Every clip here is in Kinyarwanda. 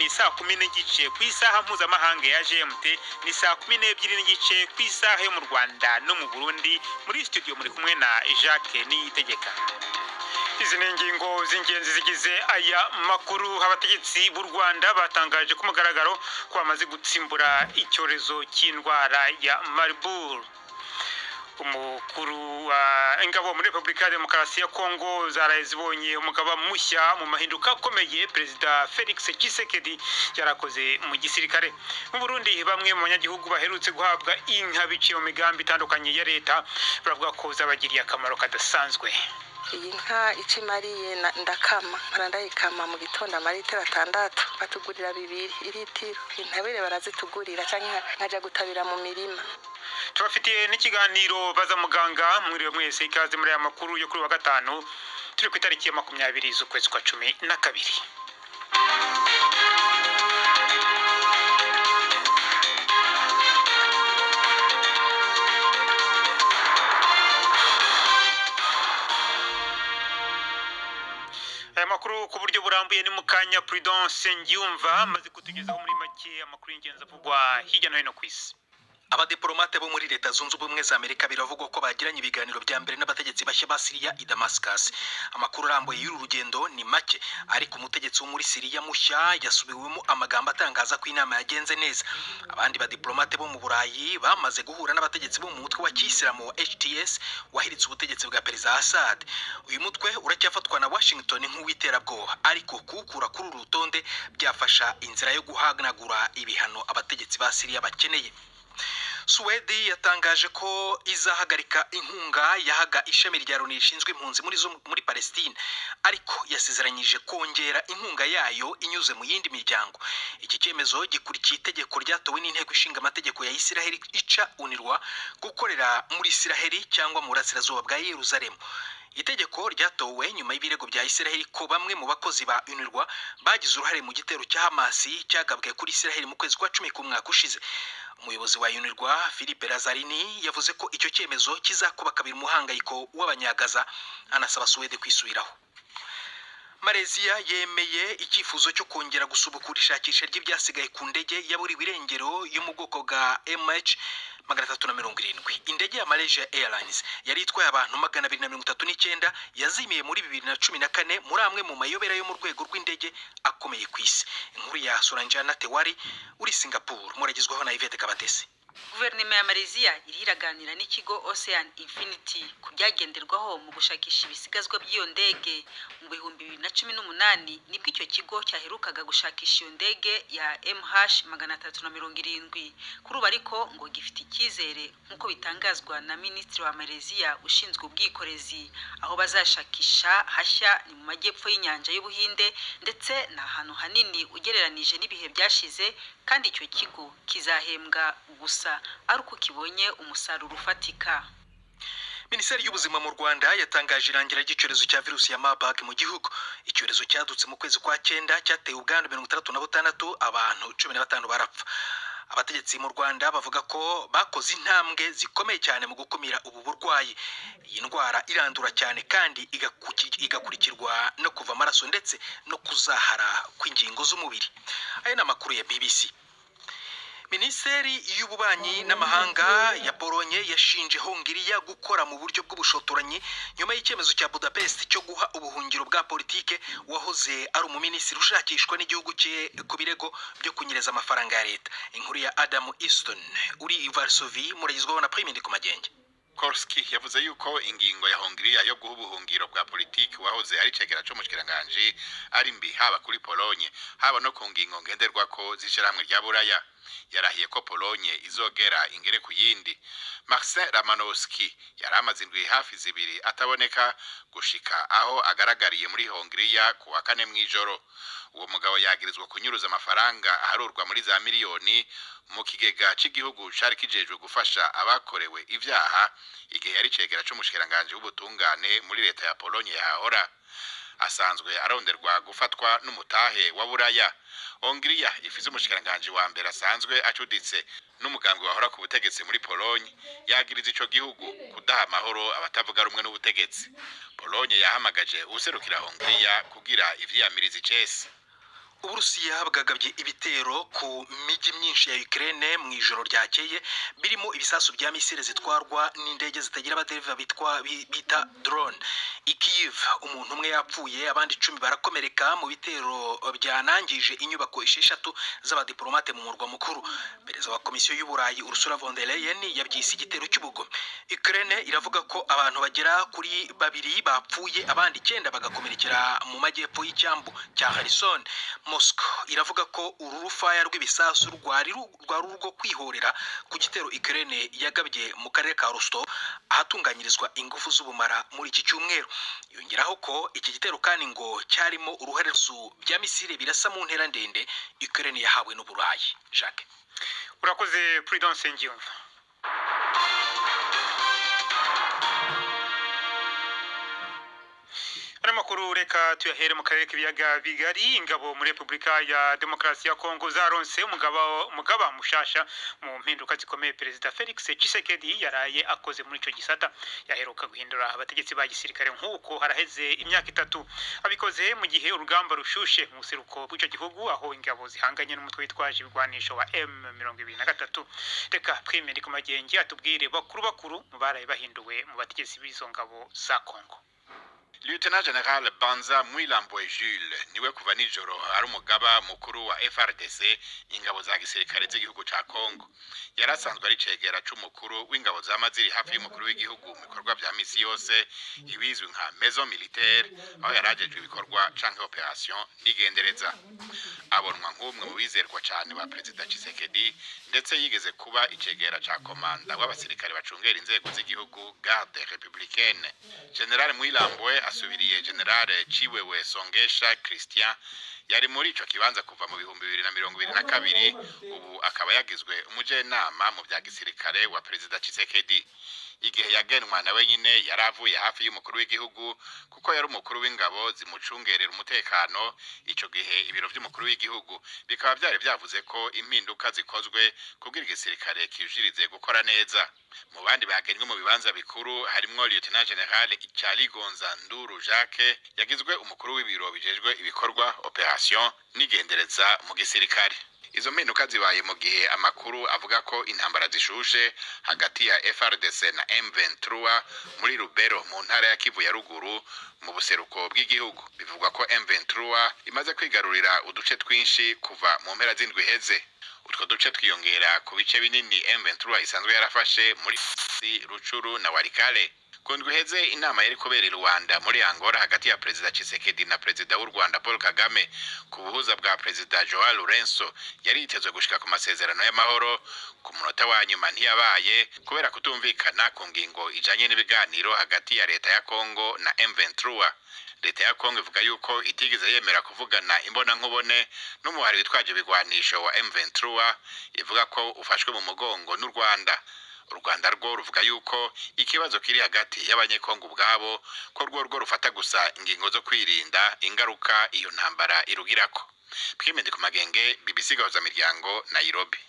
ni saa 10 n'igice ku isaha mpuzamahanga ya GMT, ni saa 12 n'igice ku isaha yo mu Rwanda no mu Burundi. Muri studio muri kumwe na Jacques Niyitegeka. Izi ni ingingo z'ingenzi zigize aya makuru. Abategetsi b'u Rwanda batangaje ku mugaragaro ko bamaze gutsimbura icyorezo cy'indwara ya Marburg. Umukuru wa ingabo muri Republika ya Demokarasi ya Kongo zaraye zibonye umugaba mushya mu mahinduka akomeye. Perezida Felix Tshisekedi yarakoze mu gisirikare. Mu Burundi bamwe mu banyagihugu baherutse guhabwa inka biciye mu migambi itandukanye ya leta baravuga ko zabagiriye akamaro kadasanzwe. Iyi nka icimariye ndakama ndayikama mu gitondo amaritiro 6 batugurira 2 litiro. Intabire barazitugurira cyangwa nkaja gutabira mu mirima. Tubafitiye n'ikiganiro baza muganga. Mwiriwe mwese, ikaze muri aya makuru yo kuri wa gatanu turi ku itariki ya 20 z'ukwezi kwa 12. Amakuru ku buryo burambuye ni mukanya. Prudence Ngiyumva maze kutugezaho muri make amakuru y'ingenzi avugwa hirya no hino ku isi. Abadiplomate bo muri leta zunze ubumwe za Amerika biravuga ko bagiranye ibiganiro bya mbere n'abategetsi bashya ba Syria i Damascus. Amakuru arambuye y'uru rugendo ni make, ariko umutegetsi wo muri Syria mushya yasubiwemo amagambo atangaza ko inama yagenze neza. Abandi badiplomate bo mu Burayi bamaze guhura n'abategetsi bo mu mutwe wa Kisilamu wa HTS wahiritse ubutegetsi bwa Perezida Assad. Uyu mutwe uracyafatwa na Washington nk'uwiterabwoba, ariko kukura kuri uru rutonde byafasha inzira yo guhagnagura ibihano abategetsi ba Syria bakeneye. Suwedi yatangaje ko izahagarika inkunga yahaga ishami rya Loni rishinzwe impunzi muri Palestine, ariko yasezeranyije kongera inkunga yayo inyuze mu yindi miryango. Iki cyemezo gikurikiye itegeko ryatowe n'inteko ishinga amategeko ya Isiraheli ica UNRWA gukorera muri Isiraheli cyangwa mu burasirazuba bwa Yerusalemu. Itegeko ryatowe nyuma y'ibirego bya Isiraheli ko bamwe mu bakozi ba UNRWA bagize uruhare mu gitero cya Hamas cyagabwe kuri Isiraheli mu kwezi kwa 10 k'umwaka ushize. Umuyobozi wa UNRWA Philippe Lazzarini yavuze ko icyo cyemezo kizakuba kabiri umuhangayiko w'abanyagaza, anasaba Suwede kwisubiraho. Malaysia yemeye icyifuzo cyo kongera gusubukura ishakisha ry'ibyasigaye ku ndege yaburiwe irengero yo mu bwoko bwa MH370. Indege ya Malaysia Airlines yari itwaye abantu 239 yazimiye muri 2014 muri amwe mu mayobera yo mu rwego rw'indege akomeye ku isi. Inkuru ya Suranjana Tewari uri Singapore, muragizwaho na Yvette Kabatesi. Guverinoma ya Malaysia iraganira n'ikigo Ocean Infinity ku byagenderwaho mu gushakisha ibisigazwa by'iyo ndege. Mu 2018 nibwo icyo kigo cyaherukaga gushakisha iyo ndege ya MH370. Kuri ubu ariko ngo gifite icyizere nk'uko bitangazwa na Minisitiri wa Malaysia ushinzwe ubwikorezi. Aho bazashakisha hashya ni mu majyepfo y'inyanja y'Ubuhinde, ndetse na ahantu hanini ugereranije n'ibihe byashize, kandi icyo kigo kizahembwa gusa ari uko kibonye umusaruro ufatika. Minisiteri y'ubuzima mu Rwanda yatangaje irangira ry'icyorezo cya virusi ya Marburg mu gihugu. Icyorezo cyadutse mu kwezi kwa 9 cyateye ubwandu 36, abantu 15 barapfa. Abategetsi mu Rwanda bavuga ko bakoze intambwe zikomeye cyane mu gukumira ubu burwayi. Iyi ndwara irandura cyane kandi igakurikirwa no kuva amaraso ndetse no kuzahara kw'ingingo z'umubiri. Aya ni amakuru ya BBC. Minisiteri y'ububanyi n'amahanga ya Polonye yashinje Hongiriya gukora mu buryo bw'ubushotoranyi nyuma y'icyemezo cya Budapest cyo guha ubuhungiro bwa politike wahoze ari umuminisitiri ushakishwa n'igihugu cye ku birego byo kunyereza amafaranga ya leta. Inkuru ya Adam Easton uri i Varsovie, muragizwaho na Prime Ndikumagenge. Korski yavuze yuko ingingo ya Hongiriya yo guha ubuhungiro bwa politiki wahoze ari cegera cyo mushikiranganje ari mbi, haba kuri Polonye haba no ku ngingo ngenderwako z'ishyirahamwe rya Buraya. Yarahiye ko Polonye izogera ingere ku yindi. Marcin Romanowski yaramaze indwi hafi 2 ataboneka gushika aho agaragariye muri Hongiriya ku wa 4 mw'ijoro. Uwo mugabo yagirizwa kunyuruza amafaranga aharurwa muri za miliyoni mu kigega cy'igihugu cari kijejwe gufasha abakorewe ivyaha igihe yari cegera cyo mushikiranganje w'ubutungane muri leta ya Polonye yahora. Asanzwe aronderwa gufatwa n'umutahe wa Buraya. Hongiriya ifise umushikiranganje wa mbere asanzwe acuditse n'umugambwe wahora ku butegetsi muri Polonye, yagiriza ico gihugu kudaha amahoro abatavuga rumwe n'ubutegetsi. Polonye yahamagaje userukira Hongiriya kugira ivyiyamiriza icese. Uburusiya bwagabye ibitero ku mijyi myinshi ya Ukraine mu ijoro ryakeye birimo ibisasu bya misile zitwarwa n'indege zitagira abadereva bita drone. I Kyiv umuntu umwe yapfuye abandi 10 barakomereka mu bitero byanangije inyubako 6 z'abadiplomate mu murwa mukuru. Perezida wa Komisiyo y'Uburayi Ursula von der Leyen yabyise igitero cy'ubugome. Ukraine iravuga ko abantu bagera kuri 2 bapfuye abandi 9 bagakomerekera mu majyepfo y'icyambu cya Kherson. Moscow iravuga ko uru rufaya rw'ibisasu rwari rwo kwihorera ku gitero Ukraine yagabye mu karere ka Rostov ahatunganyirizwa ingufu z'ubumara muri iki cyumweru. Yongeraho ko iki gitero kandi ngo cyarimo uruherezo bya misile birasa mu ntera ndende Ukraine yahawe n'Uburayi. Jacques urakoze Prudence Ngiyumva. Makuru reka tuyahere mu karere k'ibiyaga bigari. Ingabo muri Republika ya Demokarasi ya Kongo zaronse umugaba mushasha mu mpinduka zikomeye Perezida Felix Tshisekedi yaraye akoze muri ico gisata. Yaheruka guhindura abategetsi ba gisirikare nk'uko haraheze imyaka 3. Abikoze mu gihe urugamba rushushe mu seruko bw'ico gihugu aho ingabo zihanganye n'umutwe witwaje ibigwanisho wa M23. Reka Prime ku magenge atubwire bakuru mu baraye bahinduwe mu bategetsi b'izo ngabo za Kongo. Lieutenant General Banza Mwilambwe Jules niwe kuva nijoro ari umugaba mukuru wa FRDC ingabo za gisirikare z'igihugu ca Kongo. Yarasanzwe ari cegera c'umukuru w'ingabo z'amaziri hafi y'umukuru w'igihugu mu bikorwa vya misi yose ibizwi nka maison militaire aho yarajejwe ibikorwa canke operation n'igendereza. Abonwa nk'umwe mu bizerwa cyane ba Perezida Tshisekedi ndetse yigeze kuba icegera ca komanda w'abasirikare bacungera inzego z'igihugu Garde Républicaine. General Mwilambwe asubiriye General Chiwewe Songesha Christian yari muri ico kibanza kuva mu 2022 ubu akaba yagizwe umujenama mu bya gisirikare wa Perezida Tshisekedi. Igihe yagenwa nawe nyine yaravuye hafi y'umukuru w'igihugu kuko yari umukuru w'ingabo zimucungerera umutekano. Ico gihe ibiro by'umukuru w'igihugu bikaba byari byavuze ko impinduka zikozwe kugira igisirikare kijirize gukora neza. Mu bandi bagenywe mu bibanza bikuru harimo Lieutenant General Icyaligonza Nduru Jacques yagizwe umukuru w'ibiro bijejwe ibikorwa operation n'igendereza mu gisirikare. Izo mpinduka zibaye mu gihe amakuru avuga ko intambara zishushe hagati ya FRDC na M23 muri Rubero mu ntara ya Kivu ya ruguru mu buseruko bw'igihugu. Bivugwa ko M23 imaze kwigarurira uduce twinshi kuva mu mpera z'indwi heze. Utwo duce twiyongera ku bice binini M23 isanzwe yarafashe muri Rucuru na Walikale. Kundwi heze inama yari kubera i Rwanda muri Angola hagati ya Perezida Tshisekedi na Perezida w'u Rwanda Paul Kagame ku buhuza bwa Perezida Joao Lourenço yari itezwe gushika ku masezerano y'amahoro. Ku munota wa nyuma ntiyabaye kubera kutumvikana ku ngingo ijanye n'ibiganiro hagati ya leta ya Kongo na M23. Leta ya Kongo ivuga yuko itigeze yemera kuvugana imbona nkubone n'umuhari witwaje ibigwanisho wa M23, ivuga ko ufashwe mu mugongo n'u Rwanda. U Rwanda rwo ruvuga yuko ikibazo kiri hagati y'abanyekongo ubwabo ko rwo rufata gusa ingingo zo kwirinda ingaruka iyo ntambara irugirako. Twimende ku magenge BBC Gahuza Miryango, Nairobi.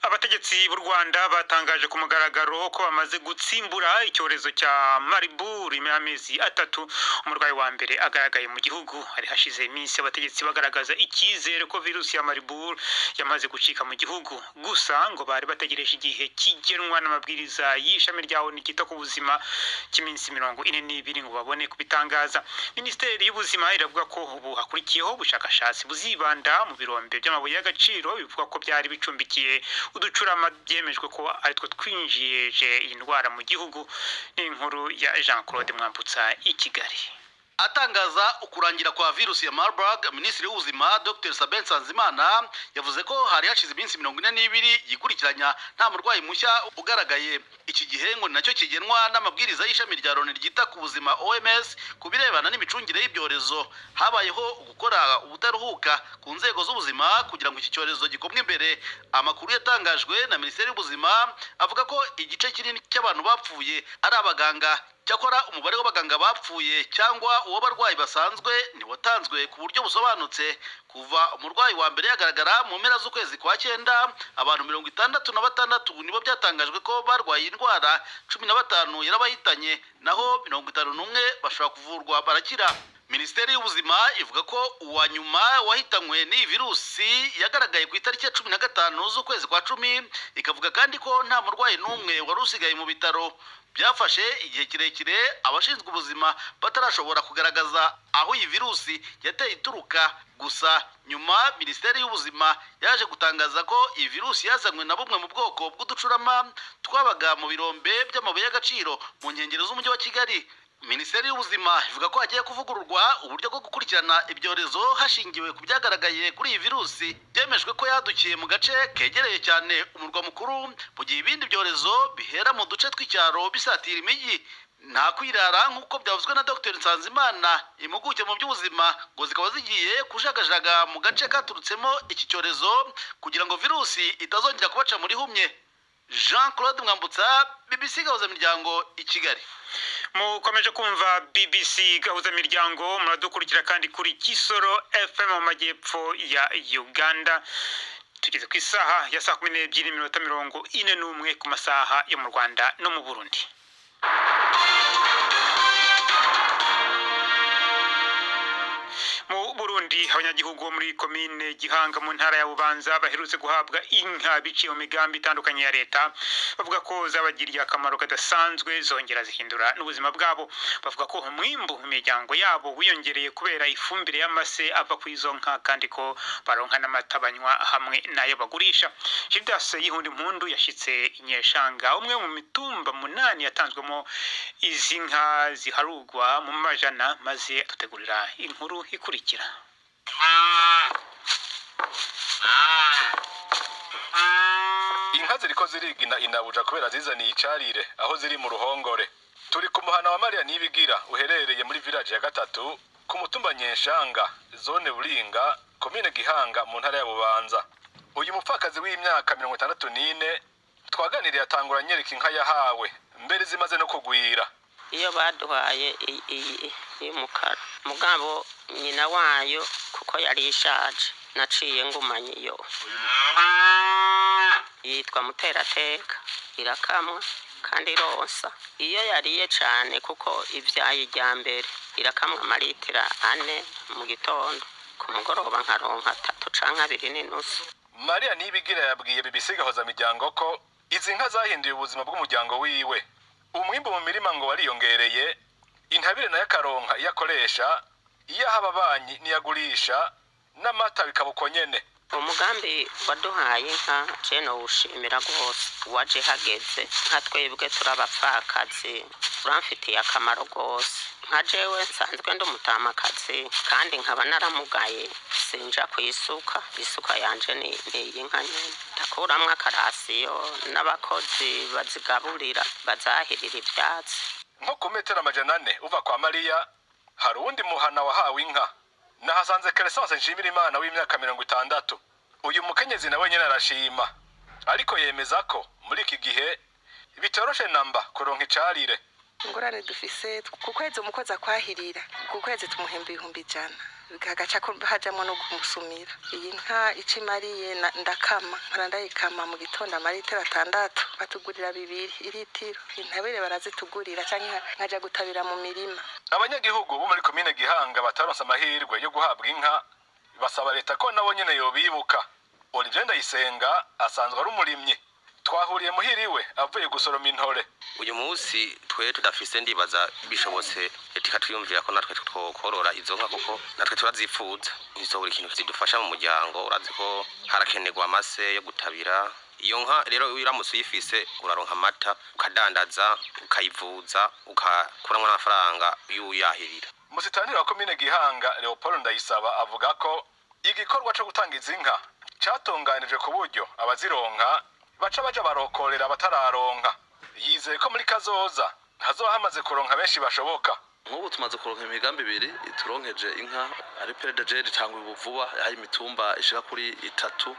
Abategetsi b'u Rwanda batangaje ku mugaragaro ko bamaze gutsimbura icyorezo cya Marburg amezi 3. Umurwayi wa mbere agaragaye mu gihugu. Hari hashize iminsi abategetsi bagaragaza icyizere ko virusi ya Marburg yamaze gucika mu gihugu. Gusa ngo bari bategereje igihe kigenwa n'amabwiriza y'ishami ryawo nikita ku buzima cy'iminsi 42 ngo babone kubitangaza. Minisiteri y'ubuzima iravuga ko ubu hakurikiyeho ubushakashatsi buzibanda mu birombe by'amabuye y'agaciro bivuga ko byari bicumbikiye uducurama byemejwe ko ari two twinjiyeje iyi ndwara mu gihugu. Ni inkuru ya Jean Claude Mwambutsa i Kigali. Atangaza ukurangira kwa virusi ya Marburg, Minisitiri w'ubuzima Dr. Sabin Nsanzimana yavuze ko hari hashize iminsi 42 yikurikiranya nta murwayi mushya ugaragaye. Iki gihe ngo nacyo kigenwa n'amabwiriza y'ishami rya Loni ryita ku buzima OMS kubirebana n'imicungire y'ibyorezo. Habayeho gukora ubutaruhuka ku nzego z'ubuzima kugira ngo iki cyorezo gikomwe imbere. Amakuru yatangajwe na Minisiteri y'ubuzima avuga ko igice kinini cy'abantu bapfuye ari abaganga. Cyakora umubare w'abaganga bapfuye cyangwa uwo barwayi basanzwe ntiwatanzwe ku buryo busobanutse. Kuva umurwayi wa mbere yagaragara mu mpera z'ukwezi kwa 9, abantu 66 nibo byatangajwe ko barwaye indwara, 15 yarabahitanye naho 51 bashobora kuvurwa barakira. Minisiteri y'ubuzima ivuga ko uwa nyuma wahitanywe n'iyi virusi yagaragaye ku itariki ya 15 z'ukwezi kwa 10, ikavuga kandi ko nta murwayi n'umwe wari usigaye mu bitaro. Byafashe igihe kirekire abashinzwe ubuzima batarashobora kugaragaza aho iyi virusi yateye ituruka. Gusa nyuma Minisiteri y'ubuzima yaje gutangaza ko iyi virusi yazanywe na bumwe mu bwoko bw'uducurama twabaga mu birombe by'amabuye y'agaciro mu nkengero z'umujyi wa Kigali. Minisiteri y'ubuzima ivuga ko hagiye kuvugururwa uburyo bwo gukurikirana ibyorezo hashingiwe ku byagaragaye kuri iyi virusi. Byemejwe ko yadukiye mu gace kegereye cyane umurwa mukuru, mu gihe ibindi byorezo bihera mu duce tw'icyaro bisatira imijyi. Nta kwirara nk'uko byavuzwe na Dr Nsanzimana, impuguke mu by'ubuzima, ngo zikaba zigiye kujagajaga mu gace katurutsemo iki cyorezo kugira ngo virusi itazongera kubaca muri humye. Jean Claude Mwambutsa, BBC Gahuzamiryango i Kigali. Mukomeje kumva BBC Gahuzamiryango, muradukurikira kandi kuri Kisoro FM mu majyepfo ya Uganda. Tugeze ku isaha ya saa 12:41 ku masaha yo mu Rwanda no mu Burundi. Mu Burundi abanyagihugu bo muri komine Gihanga mu ntara ya Bubanza baherutse guhabwa inka biciye mu migambi itandukanye ya leta. Bavuga ko zabagiriye akamaro kadasanzwe, zongera zihindura n'ubuzima bwabo. Bavuga ko umwimbu mu miryango yabo wiyongereye kubera ifumbire y'amase ava ku izo nka, kandi ko baronka n'amata banywa hamwe nayo bagurisha. Judas Yihundi Mpundu yashitse Inyeshanga, umwe mu mitumba 8 yatanzwemo izi nka ziharugwa mu majana, maze atutegurira inkuru ikurikira. Inka ziriko zirigina inabuja kubera zizaniye icarire aho ziri mu ruhongore. Turi ku muhana wa Maria Nibigira uherereye muri village ya 3 ku mutumba Nyeshanga, zone Buringa, komine Gihanga mu ntara ya Bubanza. Uyu mupfakazi w'imyaka 64 twaganiriye atangura nyereka inka yahawe, mbere zimaze no kugwira. Iyo baduhaye mukara mugabo nyina wayo kuko yari ishaje, naciye ngumanye iyo yitwa Muterateka, irakamwa kandi ironsa. Iyo yariye cyane kuko ibyaye ijya mbere, irakamwa amaritira 4 mu gitondo, ku mugoroba nkaronka 3 canke 2 n'inusu. Maria Nibigira yabwiye BBC Gahuzamiryango ko izi nka zahinduye ubuzima bw'umuryango wiwe. Umwimbu mu mirima ngo wariyongereye, intabire nayo akaronka iyakoresha, iyo ababanyi niyagurisha, n'amata bikabuko nyene. Umugambi waduhaye inka ceno ushimira rwose, waje hageze nka twebwe turabapfakazi, uramfitiye akamaro rwose. Nka jewe nsanzwe ndumutamakazi kandi nkaba naramugaye, sinja kwisuka, isuka yanje ni inka nyene. Ndakuramwo akarasiyo n'abakozi bazigaburira bazahirira ivyatsi. Nko ku metero 400 uva kwa Maria hari undi muhana wahawe inka. Nahasanze Crescence Nshimirimana w'imyaka 60. Uyu mukenyezi nawe nyene arashima, ariko yemeza ko muri iki gihe bitoroshe namba kuronka icarire. Ngorane dufise ku kwezi umukozi akwahirira, ku kwezi tumuhemba 100 bikagaca ko hajamo no kumusumira. Iyi nka icimariye ndakama, ndayikama mu gitondo amaritiro 6, batugurira 2 iritiro. Intabire barazitugurira canke nkaja gutabira mu mirima. Abanyagihugu bo muri komine Gihanga bataronsa amahirwe yo guhabwa inka, basaba leta ko nabo nyene yobibuka. Olivier Ndayisenga asanzwe ari umurimyi. Twahuriye muhiriwe avuye gusoroma intore. Uyu munsi twe tudafise ndibaza bishobotse etika twiyumvira ko natwe twokorora izo nka kuko natwe turazifuza. Izo buri kintu kidufasha mu muryango, urazi ko harakenerwa amase yo gutabira. Iyo nka rero uramutse uyifise uraronka amata, ukadandaza, ukayivuza, ukakuramwa n'amafaranga y'uyahirira. Musitani wa komine Gihanga Leopold Ndayisaba avuga ko igikorwa cyo gutanga izi nka cyatunganije ku buryo abazironka baca baja barokorera abatararonka. Yizeye ko muri kazoza hazoba hamaze kuronka benshi bashoboka. Nk'ubu tumaze kuronka imigambi 2, turonkeje inka ari Peredageri cyangwa ubuvuba, hari imitumba ishika kuri 3,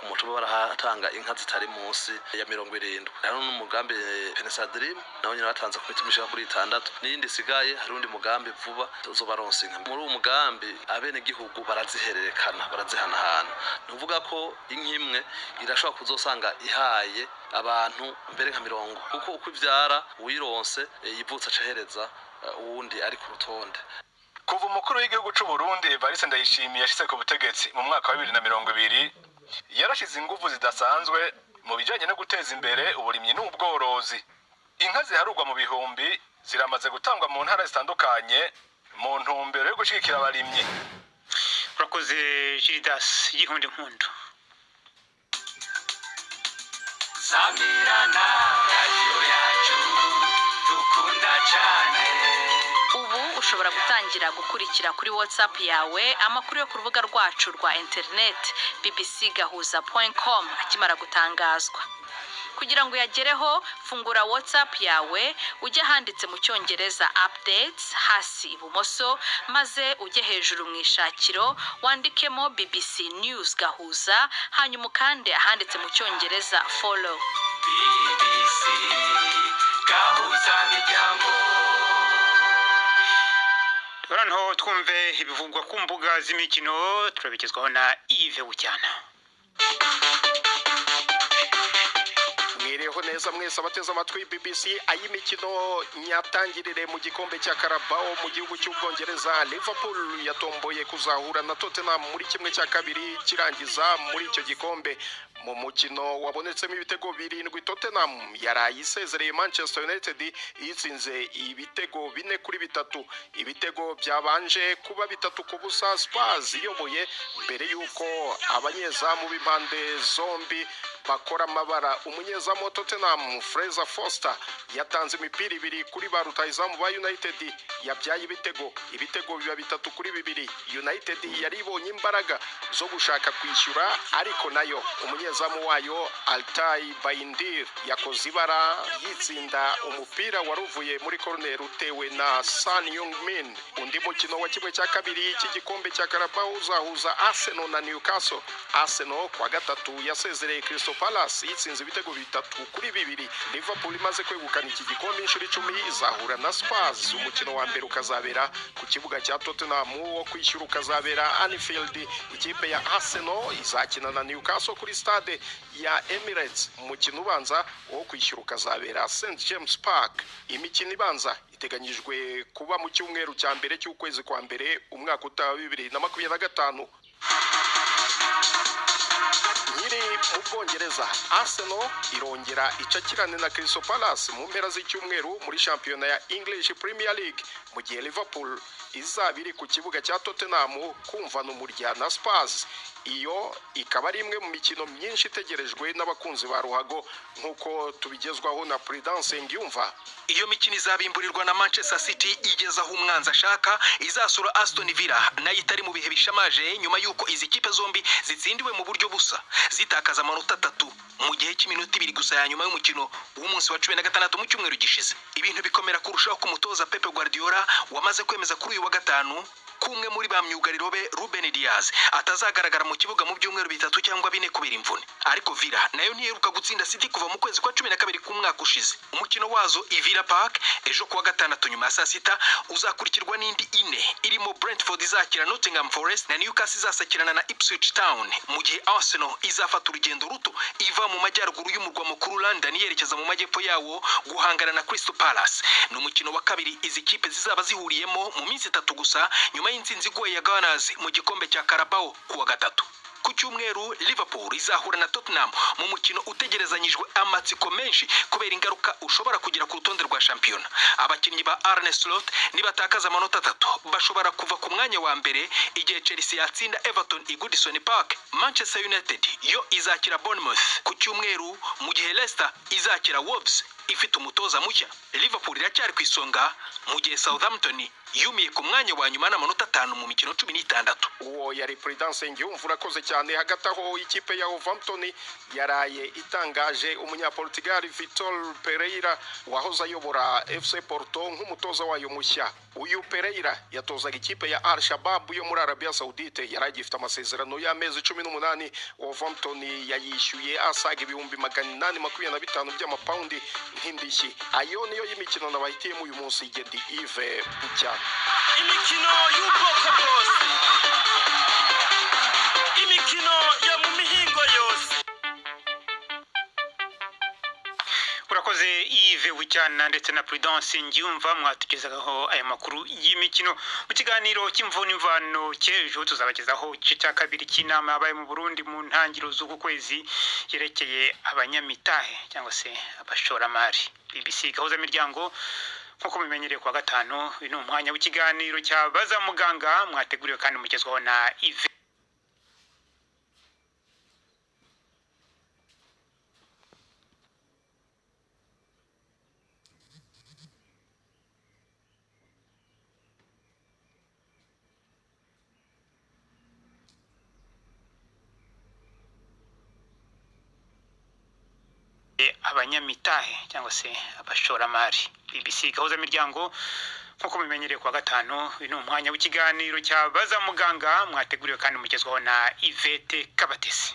ku mutumba barahatanga inka zitari munsi ya 70. Hano n'umugambi Penesadrim nawo nyine batanze ku mitumba ishika kuri 6. N'indi sigaye hari undi mugambi vuba uzobaronsa inka. Muri uwo mugambi abene gihugu barazihererekana, barazihanahana. Nuvuga ko inka imwe irashobora kuzosanga ihaye abantu mbere nka 70, kuko uko ivyara uyironse yivutsa cahereza uwundi ari ku rutonde. kuva umukuru w'igihugu cy'u Burundi Evariste Ndayishimiye yashyize ku butegetsi mu mwaka wa 2020 yarashize ingufu zidasanzwe mu bijanye no guteza imbere uburimyi n'ubworozi. Inka ziharurwa mu bihumbi ziramaze gutangwa mu ntara zitandukanye mu ntumbero yo gushigikira abarimyi. urakoze Gildas Yihundi Nkundu. Samirana radio yacu dukunda cyane. Ubu ushobora gutangira gukurikira kuri WhatsApp yawe amakuru yo ku rubuga rwacu rwa internet bbcgahuza.com akimara gutangazwa. Kugira ngo yagereho, fungura WhatsApp yawe ujye handitse mu Cyongereza updates hasi ibumoso, maze ujye hejuru mu ishakiro wandikemo BBC News Gahuza, hanyuma ukande ahanditse mu Cyongereza follow. BBC Gahuza miryango. Noneho twumve ibivugwa ku mbuga z'imikino, turabigezwaho na Yves Bucyana. Mwireho neza mwese abateze amatwi BBC ay'imikino nyatangirire mu gikombe cya Carabao mu gihugu cy'Ubwongereza. Liverpool yatomboye kuzahura na Tottenham muri kimwe cya kabiri kirangiza muri icyo gikombe. Mu mukino wabonetsemo ibitego 7, Tottenham yaraye isezereye Manchester United itsinze ibitego 4-3. Ibitego byabanje kuba 3-0 Spurs iyoboye mbere yuko abanyezamu b'impande zombi bakora amabara. Umunyezamu wa Tottenham Fraser Forster yatanze imipira 2 kuri ba rutahizamu ba United yabyaye ibitego biba 3-2. United yari ibonye imbaraga zo gushaka kwishyura, ariko nayo umunyezamu wayo Altay Bayindir yakoze ibara yitsinda umupira waruvuye muri corner utewe na Son Heung-min. Undi mukino wa kimwe cya kabiri cy'igikombe cya Carabao uzahuza Arsenal na Newcastle. Arsenal kwa gatatu yasezereye Crystal Palace yitsinze ibitego 3-2. Liverpool imaze kwegukana iki gikombe inshuro 10 izahura na Spurs. Umukino wa mbere ukazabera ku kibuga cya Tottenham, wo kwishyura ukazabera Anfield. Ikipe ya Arsenal izakina na Newcastle kuri stade ya Emirates. Umukino ubanza wo kwishyura ukazabera St James Park. Imikino ibanza iteganyijwe kuba mu cyumweru cya mbere cy'ukwezi kwa mbere umwaka utaha 2025. Nyiri mu Bwongereza, Arsenal irongera icakirane na Crystal Palace mu mpera z'icyumweru muri shampiyona ya English Premier League, mu gihe Liverpool izabiri ku kibuga cya Tottenham kumvana umurya na Spurs. Iyo ikaba ari imwe mu mikino myinshi itegerejwe n'abakunzi ba ruhago nk'uko tubigezwaho na Prudence Ngiyumva. Iyo mikino izabimburirwa na Manchester City igeza aho umwanzi ashaka, izasura Aston Villa nayo itari mu bihe bishamaje nyuma yuko izi kipe zombi zitsindiwe mu buryo busa zitakaza amanota 3 mu gihe cy'iminota 2 gusa ya nyuma y'umukino w'umunsi wa 16 mu cyumweru gishize. Ibintu bikomera kurushaho ku mutoza Pep Guardiola wamaze kwemeza kuri uyu wa gatanu kumwe muri ba myugariro be Ruben Diaz atazagaragara mu kibuga mu byumweru 3 cyangwa 4 kubera imvune. Ariko Villa nayo ntiheruka gutsinda City kuva mu kwezi kwa 12 k'umwaka ushize. Umukino wazo i Villa Park ejo kuwa gatandatu nyuma ya saa 6 uzakurikirwa n'indi 4 irimo Brentford izakira Nottingham Forest na Newcastle izasakirana na Ipswich Town, mu gihe Arsenal izafata urugendo ruto iva mu majyaruguru y'umurwa mukuru London yerekeza mu majyepfo yawo guhangana na Crystal Palace. Ni umukino wa kabiri izi kipe zizaba zihuriyemo mu minsi 3 gusa nyuma y'intsinzi igoye ya Gunners mu gikombe cya Carabao kuwa gatatu. Ku cyumweru Liverpool izahura na Tottenham mu mukino utegerezanyijwe amatsiko menshi kubera ingaruka ushobora kugira ku rutonde rwa shampiyona. Abakinnyi ba Arne Slot nibatakaza amanota 3 bashobora kuva ku mwanya wa mbere igihe Chelsea yatsinda Everton i Goodison Park. Manchester United yo izakira Bournemouth ku cyumweru, mu gihe Leicester izakira Wolves ifite umutoza mushya. Liverpool iracyari ku isonga mu gihe Southampton yumiye ku mwanya wa nyuma n'amanota 5 mu mikino 16. Uwo yari Prudence Ngiyumva, urakoze cyane. Hagati aho ikipe ya Southampton yaraye itangaje umunyaportugal Vitor Pereira wahoze ayobora FC Porto nk'umutoza wayo mushya. Uyu Pereira yatozaga ikipe ya Al Shabab yo muri Arabia Saudite, yaragifite amasezerano y'amezi 18. Southampton yayishyuye asaga 825 by'amapaundi nk'indishyi. Ayo niyo y'imikino nabahitiyemo uyu munsi. Igedi Yves Bucyana. Imikino y'ubwoko bwose, imikino yo mu mihingo yose. Urakoze Yves Bucyana ndetse na Prudence Ngiyumva mwatugezagaho aya makuru y'imikino mu kiganiro cy'imvune imvano cy'ejo tuzabagezaho igice cya kabiri cy'inama yabaye mu Burundi mu ntangiriro z'uku kwezi yerekeye abanyamitahe cyangwa se abashoramari. BBC gahuza miryango nkuko mumenyereye kwa gatanu uyu ni umwanya w'ikiganiro cyabaza muganga mwateguriwe kandi mugezwaho na Yves. Abanyamitahe cyangwa se abashoramari. BBC gahuza miryango nkuko mumenyereye kwa gatanu uyu ni umwanya w'ikiganiro cyabaza muganga mwateguriwe kandi mugezwaho na Yvette Kabatesi.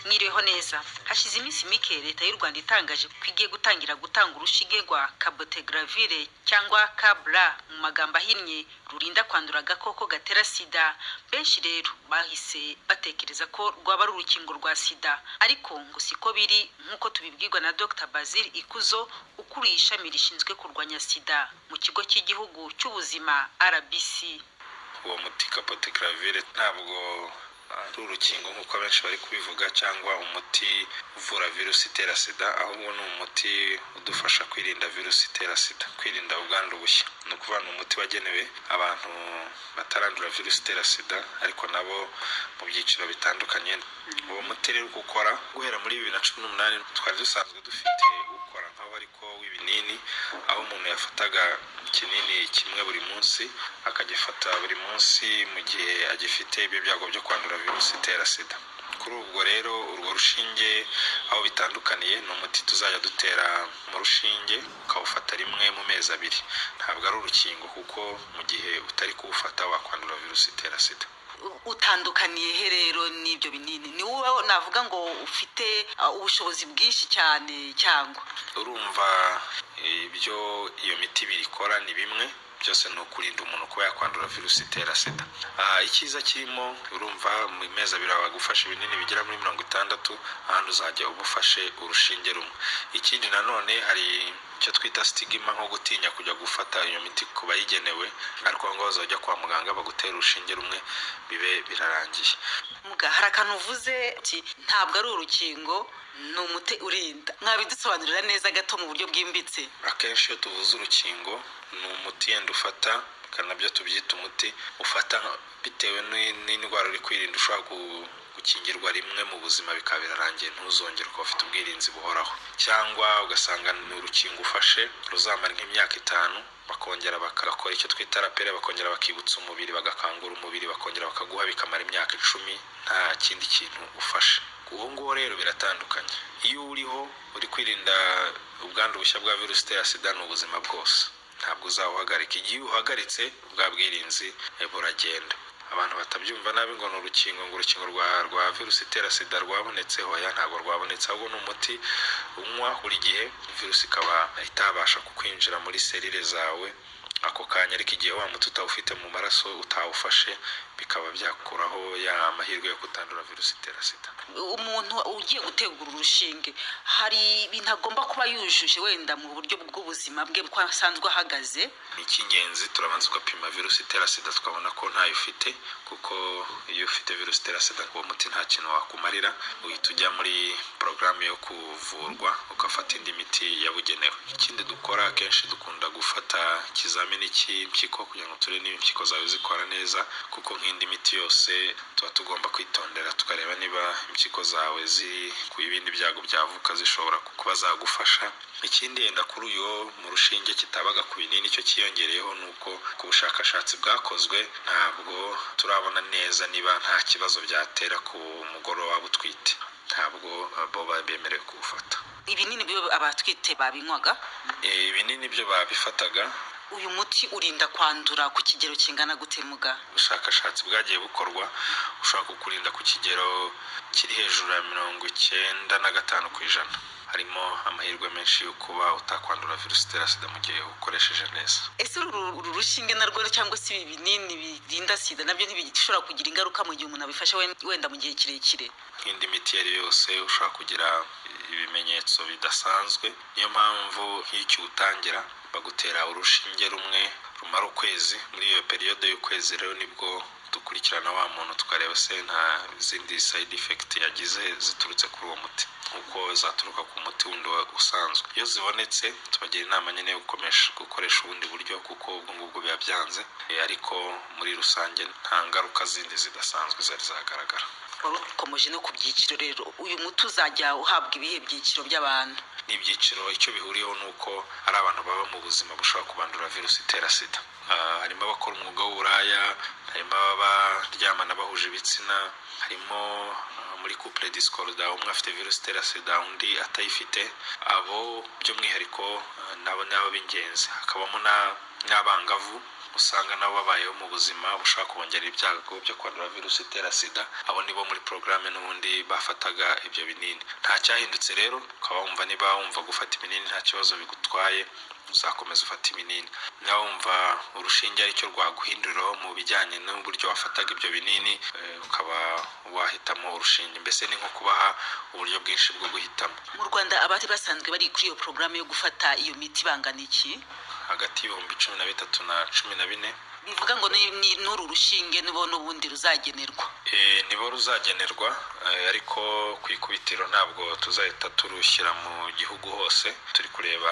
Mwiriweho neza. Hashize iminsi mike leta y'u Rwanda itangaje ko igiye gutangira gutanga urushinge rwa cabotegravir cyangwa cabra mu magambo ahinnye rurinda kwandura agakoko gatera sida. Benshi rero bahise batekereza ko rwaba ari urukingo rwa sida, ariko ngo siko biri nk'uko tubibwirwa na Dr Basil Ikuzo ukuriye ishami rishinzwe kurwanya sida mu kigo cy'igihugu cy'ubuzima RBC. Uwo muti cabotegravir ntabwo ari urukingo nk'uko benshi bari kubivuga cyangwa umuti uvura virusi itera sida, ahubwo ni umuti udufasha kwirinda virusi itera sida, kwirinda ubwandu bushya. Ni ukuvuga ni umuti wagenewe abantu batarandura virusi itera sida ariko nabo mu byiciro bitandukanye. Uwo muti rero gukora guhera muri 2018 twari dusanzwe dufite ukora nkaho ariko w'ibinini, aho umuntu yafataga ikinini kimwe buri munsi akagifata buri munsi mu gihe agifite ibyo byago byo kwandura virusi itera sida. Kuri ubwo rero urwo rushinge aho bitandukaniye ni umuti tuzajya dutera mu rushinge ukawufata rimwe mu mezi 2. Ntabwo ari urukingo kuko mu gihe utari kuwufata wakwandura virusi itera sida. Utandukaniye he rero n'ibyo binini? Ni wowe navuga ngo ufite ubushobozi bwinshi cyane cyangwa? Urumva ibyo iyo miti birikora ni bimwe, byose ni ukurinda umuntu kuba yakwandura virusi itera sida. Icyiza kirimo urumva mu mezi 2 bagufasha ibinini bigera muri 60, ahandi uzajya ubufashe urushinge rumwe. Ikindi nanone hari icyo twita stigma nko gutinya kujya gufata iyo miti kuba yigenewe, ariko ngo bazajya kwa muganga bagutera urushinge rumwe bibe birarangiye. Muga hari akantu uvuze ati ntabwo ari urukingo, ni umuti urinda. Mwabidusobanurira neza gato mu buryo bwimbitse? Akenshi iyo tuvuze urukingo ni umuti yenda ufata, kanabyo tubyita umuti ufata bitewe n'indwara uri kwirinda, ushobora gukingirwa rimwe mu buzima bikaba birarangiye ntuzongere kuba ufite ubwirinzi buhoraho, cyangwa ugasanga ni urukingo ufashe ruzamara nk'imyaka 5 bakongera bakakora icyo twita rapere, bakongera bakibutsa umubiri, bagakangura umubiri, bakongera bakaguha bikamara imyaka 10 nta kindi kintu ufashe. Uwo nguwo rero biratandukanye. Iyo uriho uri kwirinda ubwandu bushya bwa virusi itera sida ni ubuzima bwose, ntabwo uzawuhagarika. Igihe uhagaritse bwa bwirinzi buragenda. Abantu batabyumva nabi ngo ni urukingo, ngo urukingo rwa virusi itera sida rwabonetse, hoya ntabwo rwabonetse, ahubwo ni umuti unywa buri gihe virusi ikaba itabasha kukwinjira muri serire zawe ako kanya, ariko igihe wa muti utawufite mu maraso utawufashe bikaba byakuraho ya amahirwe yo kutandura virusi itera sida. Umuntu ugiye gutegura urushinge hari ibintu agomba kuba yujuje wenda mu buryo bw'ubuzima bwe ko asanzwe ahagaze? Icy'ingenzi turabanza ugapima virusi itera sida tukabona ko ntayo ufite, kuko iyo ufite virusi itera sida uwo muti nta kintu wakumarira, uhita ujya muri porogaramu yo kuvurwa ugafata indi miti yabugenewe. Ikindi dukora akenshi dukunda gufata ikizamini cy'impyiko kugira ngo turebe niba impyiko zawe zikora neza, kuko nk'indi miti yose tuba tugomba kwitondera tukareba niba impyiko zawe ziri ku ibindi byago byavuka zishobora kuba zagufasha. Ikindi yenda kuri uyu mu rushinge kitabaga ku binini cyo kiyongereyeho nuko ku bushakashatsi bwakozwe ntabwo turabona neza niba nta kibazo byatera ku mugore waba utwite, ntabwo bo bemerewe kuwufata. Ibinini byo abatwite babinywaga? Ibinini byo babifataga. Uyu muti urinda kwandura ku kigero kingana gute muga? Ubushakashatsi bwagiye bukorwa ushobora kukurinda ku kigero kiri hejuru ya 95%. harimo amahirwe menshi yo kuba utakwandura virusi itera sida mu gihe ukoresheje neza. Ese uru rushinge narwo cyangwa se ibi binini birinda sida nabyo ntibishobora kugira ingaruka mu gihe umuntu abifashe wenda mu gihe kirekire? Nk'indi miti iyo ari yo yose ushobora kugira ibimenyetso bidasanzwe, niyo mpamvu nk'icyo utangira bagutera urushinge rumwe rumara ukwezi. Muri iyo periyode y'ukwezi rero nibwo dukurikirana wa muntu tukareba se nta zindi side effect yagize ziturutse kuri uwo muti uko zaturuka ku muti wundi usanzwe. Iyo zibonetse tubagira inama nyine yo gukoresha ubundi buryo kuko ubwo ngubwo biba byanze, ariko muri rusange nta ngaruka zindi zidasanzwe zari zagaragara. Warukomeje no ku byiciro rero, uyu muti uzajya uhabwa ibihe byiciro by'abantu? N'ibyiciro icyo bihuriyeho nuko ari abantu baba mu buzima bushobora kubandura virusi itera sida. Harimo abakora umwuga w'uburaya, harimo abaryamana bahuje ibitsina, harimo muri couple discorda umwe afite virusi itera sida undi atayifite. Abo by'umwihariko nabo b'ingenzi. Hakabamo n'abangavu usanga nabo babayeho mu buzima bushobora kubongerera ibyago byo kwandura virusi itera sida. Abo nibo muri programme n'ubundi bafataga ibyo binini. Nta cyahindutse rero, ukaba wumva niba wumva gufata ibinini nta kibazo bigutwaye uzakomeza ufata ibinini. Niba wumva urushinge aricyo rwaguhinduriraho mu bijyanye n'uburyo wafataga ibyo binini, ukaba wahitamo urushinge. Mbese ni nko kubaha uburyo bwinshi bwo guhitamo. Mu Rwanda abari basanzwe bari kuri iyo programme yo gufata iyo miti bangana iki? Hagati y'ibihumbi 13 na 14. Bivuga ngo ni n'uru rushinge nibo n'ubundi ruzagenerwa? Nibo ruzagenerwa, ariko ku ikubitiro ntabwo tuzahita turushyira mu gihugu hose. Turi kureba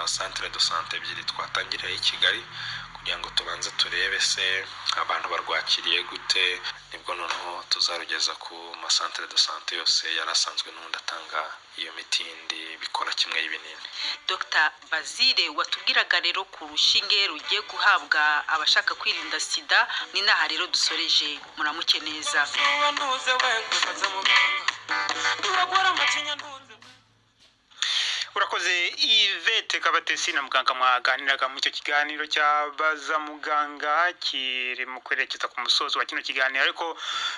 centre de santé ebyiri twatangiriye i Kigali kugira ngo tubanze turebe se abantu barwakiriye gute, nibwo noneho tuzarugeza ku ma centre de santé yose yarasanzwe n'undi atanga iyo miti indi bikora kimwe y'ibinini. Dr. Bazile, watubwiraga rero ku rushinge rugiye guhabwa abashaka kwirinda sida. Ni naha rero dusoreje, muramuke neza. Urakoze Yvette Kabatesi na muganga mwaganiraga mu cyo kiganiro cyabaza muganga kiri mu kwerekeza ku musozo wa kino kiganiro. Ariko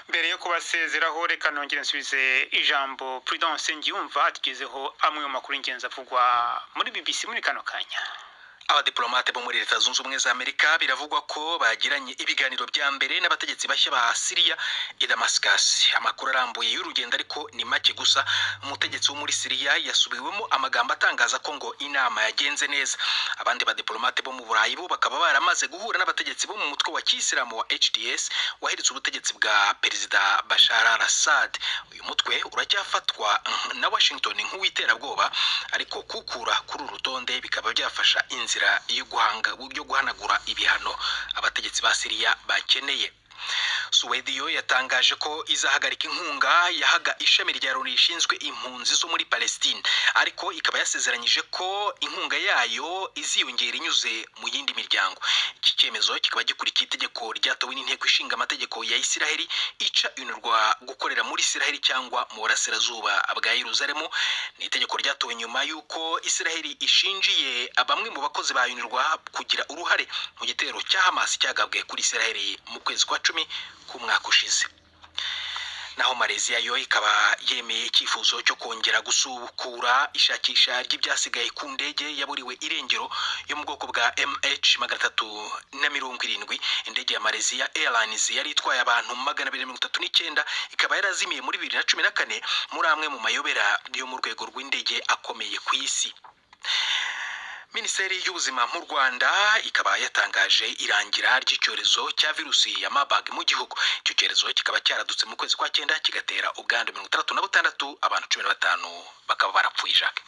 mbere yo kubasezeraho reka nongere nsubize ijambo Prudence Ngiyumva atugezeho amwe mu makuru y'ingenzi avugwa muri BBC muri kano kanya. Abadiplomate bo muri Leta Zunze Ubumwe za Amerika biravugwa ko bagiranye ibiganiro bya mbere n'abategetsi bashya ba Syria i Damascus. Amakuru arambuye y'urugendo ariko ni make gusa. Umutegetsi wo muri Syria yasubiwemo amagambo atangaza ko ngo inama yagenze neza. Abandi badiplomate bo mu Burayi bo bakaba baramaze guhura n'abategetsi bo mu mutwe wa Kisilamu wa HDS wahiritse ubutegetsi bwa Perezida Bashar al-Assad. Uyu mutwe uracyafatwa na Washington nk'uwiterabwoba, ariko kukura kuri urutonde bikaba byafasha inzira yo guhanagura ibihano abategetsi ba Syria bakeneye. Suwediyo yatangaje ko izahagarika inkunga yahaga ishami rya Loni rishinzwe impunzi zo muri Palestine, ariko ikaba yasezeranyije ko inkunga yayo iziyongera inyuze mu yindi miryango. Iki cyemezo kikaba gikurikiye itegeko ryatowe n'inteko ishinga amategeko ya Isiraheli ica inurwa gukorera muri Isiraheli cyangwa mu burasirazuba bwa Yerusalemu. Ni itegeko ryatowe nyuma y'uko Isiraheli ishinjiye bamwe mu bakozi ba UNRWA kugira uruhare mu gitero cya Hamas cyagabwe kuri Isiraheli mu kwezi kwa 10 k'umwaka ushize. Naho Malaysia yo ikaba yemeye icyifuzo cyo kongera gusubukura ishakisha ry'ibyasigaye ku ndege yaburiwe irengero yo mu bwoko bwa MH370. Indege ya Malaysia Airlines yari itwaye abantu 239 ikaba yarazimiye muri 2014 muri amwe mu mayobera yo mu rwego rw'indege akomeye ku isi. Minisiteri y'ubuzima mu Rwanda ikaba yatangaje irangira ry'icyorezo cya virusi ya Marburg mu gihugu. Icyo cyorezo kikaba cyaradutse mu kwezi kwa 9 kigatera ubwandu 36, abantu 15 bakaba barapfuye. Jacques,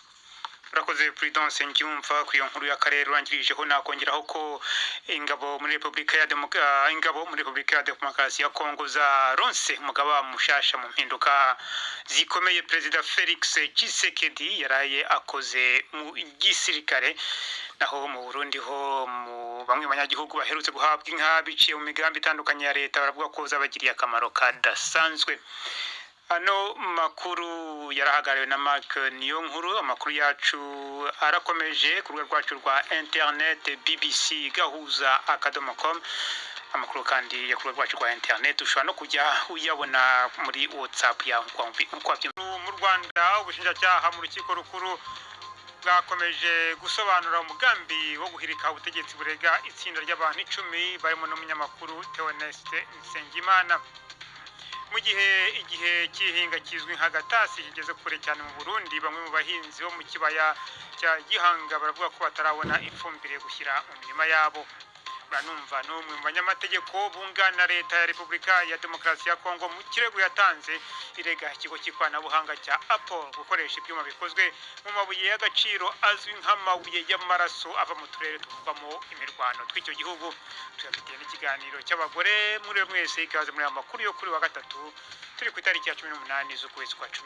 urakoze Prudence Ngiyumva ku iyo nkuru y'akarere urangirijeho. Nakongeraho ko ingabo muri Repubulika ya Demokarasi ya Kongo zaronse umugaba mushasha mu mpinduka zikomeye Perezida Felix Tshisekedi yaraye akoze mu gisirikare. Naho mu Burundi ho bamwe banyagihugu baherutse guhabwa inka biciye mu migambi itandukanye ya leta baravuga ko zabagiriye akamaro kadasanzwe. Ano makuru yarahagariwe na Mark Niyonkuru. Amakuru yacu arakomeje ku rubuga rwacu rwa internet bbc.gahuza.com. Amakuru kandi ya ku rubuga rwacu rwa internet ushobora no kujya uyabona muri WhatsApp ya Rwanda ubushinjacyaha mu rukiko rukuru bwakomeje gusobanura umugambi wo guhirika ubutegetsi burega itsinda ry'abantu 10 barimo n'umunyamakuru Theoneste Nsengimana mu gihe igihe cy'ihinga kizwi nka gatasi kigeze kure cyane mu Burundi. Bamwe mu bahinzi bo mu kibaya cya Gihanga baravuga ko batarabona ifumbire gushyira mu mirima yabo. Banumva n'umwe mu banyamategeko bungana leta ya Repubulika ya Demokarasi ya Kongo mu kirego yatanze irega ikigo cy'ikoranabuhanga cya Apple gukoresha ibyuma bikozwe mu mabuye y'agaciro azwi nk'amabuye y'amaraso ava mu turere tuvamo imirwano tw'icyo gihugu. Tuyafitiye n'ikiganiro cy'abagore muri mwese ikaze muri aya makuru yo kuri wa gatatu turi ku itariki ya 18 z'ukwezi kwa 12.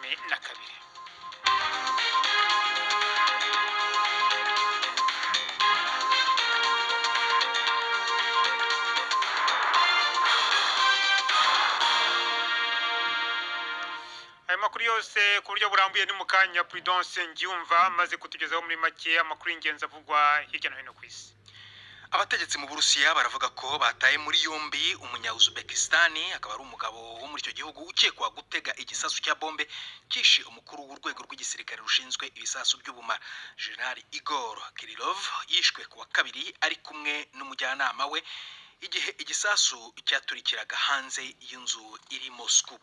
Amakuru yose ku buryo burambuye ni mukanya Prudence Ngiyumva maze kutugezaho muri make amakuru y'ingenzi avugwa hirya no hino ku isi. Abategetsi mu Burusiya baravuga ko bataye muri yombi umunya Uzbekistan akaba ari umugabo wo muri icyo gihugu ukekwa gutega igisasu cya bombe kishi umukuru w'urwego rw'igisirikare rushinzwe ibisasu by'ubumara General Igor Kirillov yishwe kuwa kabiri ari kumwe n'umujyanama we igihe igisasu cyaturikiraga hanze y'inzu iri Moscow.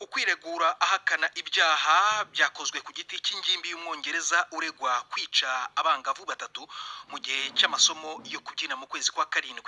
Ukwiregura ahakana ibyaha byakozwe ku giti cy'ingimbi y'umwongereza uregwa kwica abangavu 3 mu gihe cy'amasomo yo kubyina mu kwezi kwa 7.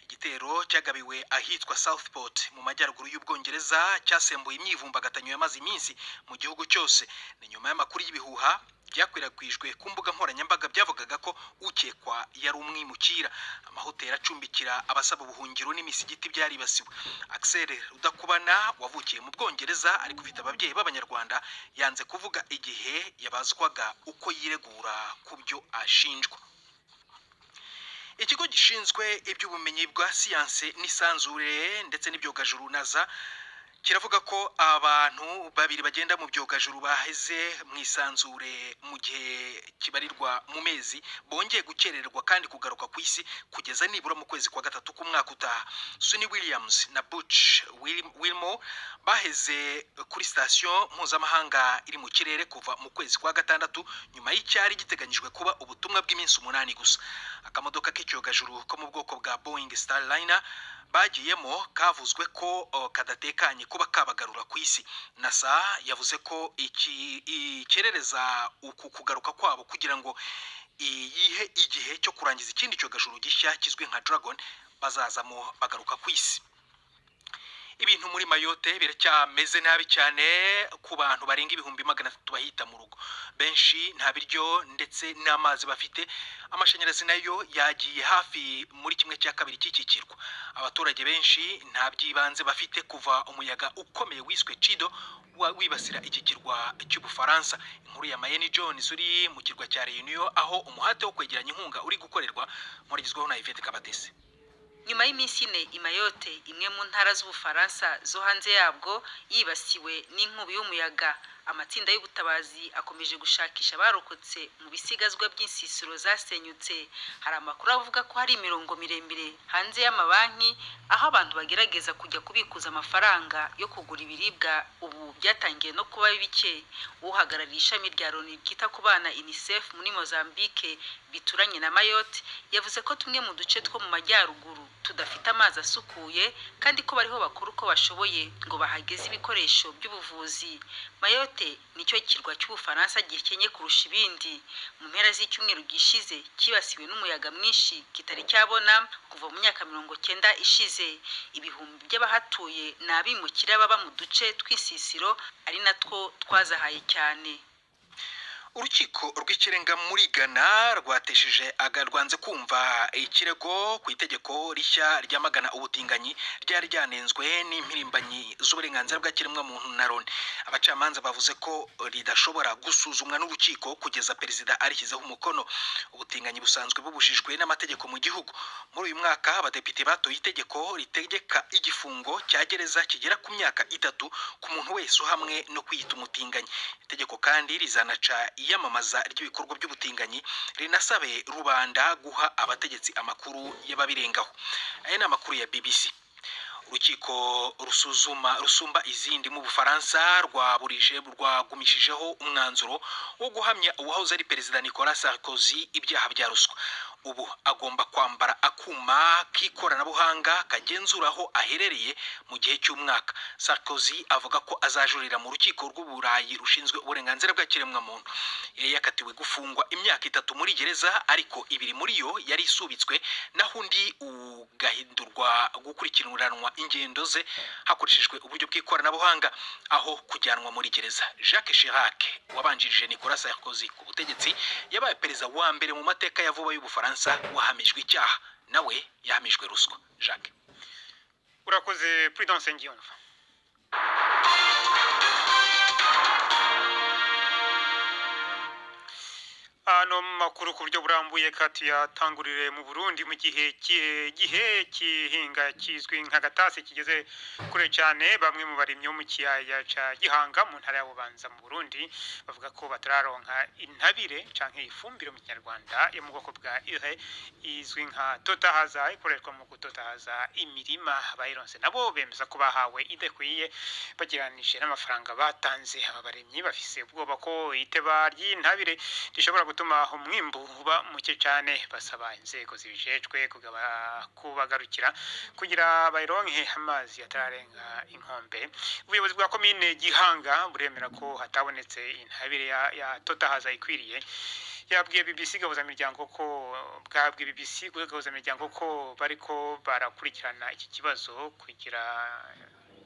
Igitero cyagabiwe ahitwa Southport mu majyaruguru y'Ubwongereza cyasembuye imyivumbagatanyo yamaze iminsi mu gihugu cyose. Ni nyuma y'amakuru y'ibihuha byakwirakwijwe ku mbuga nkoranyambaga byavugaga ko ukekwa yari umwimukira. Amahoteli acumbikira abasaba ubuhungiro n'imisigiti byaribasiwe. Axel Rudakubana wavukiye mu Bwongereza ari kufite ababyeyi b'Abanyarwanda yanze kuvuga igihe yabazwaga uko yiregura ku byo ashinjwa. Ikigo gishinzwe iby'ubumenyi bwa siyanse n'isanzure ndetse n'ibyogajuru NASA kiravuga ko abantu 2 bagenda mu byogajuru baheze mu isanzure mu gihe kibarirwa mu mezi bongeye gukererwa kandi kugaruka ku isi kugeza nibura mu kwezi kwa 3 k'umwaka utaha. Sunny Williams na Butch Wilmore baheze kuri station mpuzamahanga iri mu kirere kuva mu kwezi kwa 6 nyuma y'icyari giteganyijwe kuba ubutumwa bw'iminsi 8 gusa. Akamodoka k'icyogajuru ko mu bwoko bwa Boeing Starliner bagiyemo kavuzwe ko kadatekanye kuba kabagarura ku isi. NASA yavuze ko ikerereza uku kugaruka kwabo kugira ngo iyihe igihe cyo kurangiza ikindi cyogajuru gishya kizwe nka Dragon bazazamo bagaruka ku isi. Ibintu muri Mayotte biracyameze nabi cyane ku bantu barenga 300 bahita mu rugo. Benshi nta biryo ndetse n'amazi bafite. Amashanyarazi nayo yagiye hafi muri kimwe cya kabiri cy'ikikirwa. Abaturage benshi nta byibanze bafite kuva umuyaga ukomeye wiswe Chido wibasira ikikirwa cy'Ubufaransa. Inkuru ya Mayeni Jones uri mu kirwa cya Réunion aho umuhate wo kwegeranya inkunga uri gukorerwa murigizweho na Yvette Kabatesi. Nyuma y'iminsi 4 Mayotte imwe mu ntara z'Ubufaransa zo hanze yabwo yibasiwe n'inkubi y'umuyaga. Amatsinda y'ubutabazi akomeje gushakisha barokotse mu bisigazwa by'insisiro zasenyutse. Hari amakuru avuga ko hari imirongo miremire hanze y'amabanki aho abantu bagerageza kujya kubikuza amafaranga yo kugura ibiribwa. Ubu byatangiye no kuba bike. Uhagarariye ishami rya Loni ryita ku bana UNICEF muri Mozambique bituranye na Mayotte yavuze ko tumwe mu duce two mu majyaruguru tudafite amazi asukuye kandi ko bariho bakora uko bashoboye ngo bahageze ibikoresho by'ubuvuzi. Mayotte nicyo kirwa cy'Ubufaransa gikenye kurusha ibindi. Mu mpera z'icyumweru gishize kibasiwe n'umuyaga mwinshi kitari cyabona kuva mu myaka 90 ishize. Ibihumbi by'abahatuye n'abimukira baba mu duce twisisiro ari natwo twazahaye cyane. Urukiko rw'ikirenga muri Ghana rwatesheje agarwanze kumva ikirego ku itegeko rishya ryamagana ubutinganyi ryari ryanenzwe n'impirimbanyi z'uburenganzira bwa kiremwa muntu na Loni. Abacamanza bavuze ko ridashobora gusuzumwa n'urukiko kugeza perezida arikizeho umukono. Ubutinganyi busanzwe bubujijwe n'amategeko mu gihugu. Muri uyu mwaka abadepite batoye itegeko ritegeka igifungo cya gereza kigera ku myaka 3 ku muntu wese uhamwe no kwiyita umutinganyi. Itegeko kandi rizanaca iyamamaza ry'ibikorwa by'ubutinganyi rinasabe rubanda guha abategetsi amakuru y'ababirengaho. Aya ni amakuru ya BBC. urukiko rusumba izindi mu Bufaransa rwagumishijeho umwanzuro wo guhamya uwahoze ari perezida Nicolas Sarkozy ibyaha bya ruswa. Ubu agomba kwambara akuma k'ikoranabuhanga kagenzura aho aherereye mu gihe cy'umwaka. Sarkozy avuga ko azajurira mu rukiko rw'Uburayi rushinzwe uburenganzira bwa kiremwamuntu. Yari yakatiwe gufungwa imyaka 3 muri gereza, ariko 2 muri yo yari isubitswe naho undi ugahindurwa gukurikiranwa ingendo ze hakoreshejwe uburyo bw'ikoranabuhanga aho kujyanwa muri gereza. Jacques Chirac wabanjirije Nicolas Sarkozy ku butegetsi yabaye perezida wa mbere mu mateka ya vuba y'Ubufaransa wahamijwe icyaha, nawe yahamijwe ruswa. Jacques, urakoze Prudence Ngiyumva. Ano makuru ku buryo burambuye katuyatangurire mu Burundi mu gihe kihinga kizwi nka gatasi kigeze kure cyane. Bamwe mu barimyi mu kiyaya ca Gihanga mu ntara ya Bubanza mu Burundi bavuga ko batararonka intabire canke ifumbire mu Kinyarwanda yo mu bwoko bwa ure izwi nka totahaza ikoreshwa mu gutotahaza imirima. Bayironse nabo bemeza ko bahawe idekwiye bagiranije n'amafaranga batanze. Aba barimyi bafise ubwoba ko iteba ry'intabire rishobora gutuma umwimbu uba muke cyane. Basaba inzego zibijejwe kubagarukira kugira bayironke amazi atararenga inkombe. Ubuyobozi bwa komine Gihanga buremera ko hatabonetse intabire ya totahaza ikwiriye. Yabwiye BBC gahuza miryango ko bariko barakurikirana iki kibazo kugira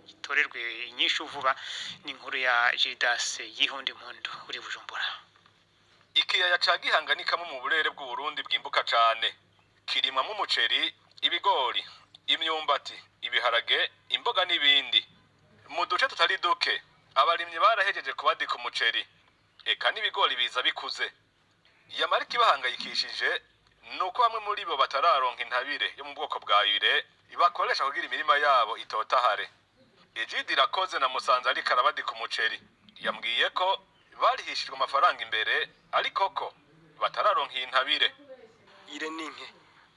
gitorerwe inyishu vuba. Ni inkuru ya Gildas Yihundi Mpundu uri Bujumbura. Ikiyaya ca Gihanga ni kamwe mu burere bw'u Burundi bwimbuka cane. Kirimamwo umuceri, ibigori, imyumbati, ibiharage, imboga n'ibindi. Mu duce tutari duke abarimyi barahejeje kubadika umuceri, eka n'ibigori biza bikuze. Yamara ikibahangayikishije nuko bamwe muri bo batararonka intabire yo mu bwoko bwa ure bakoresha kugira imirima yabo itotahare. Egide Irakoze na Musanze ariko arabadika umuceri yambwiye ko barihishijwe amafaranga imbere, ariko ko batararonka intabire. Ire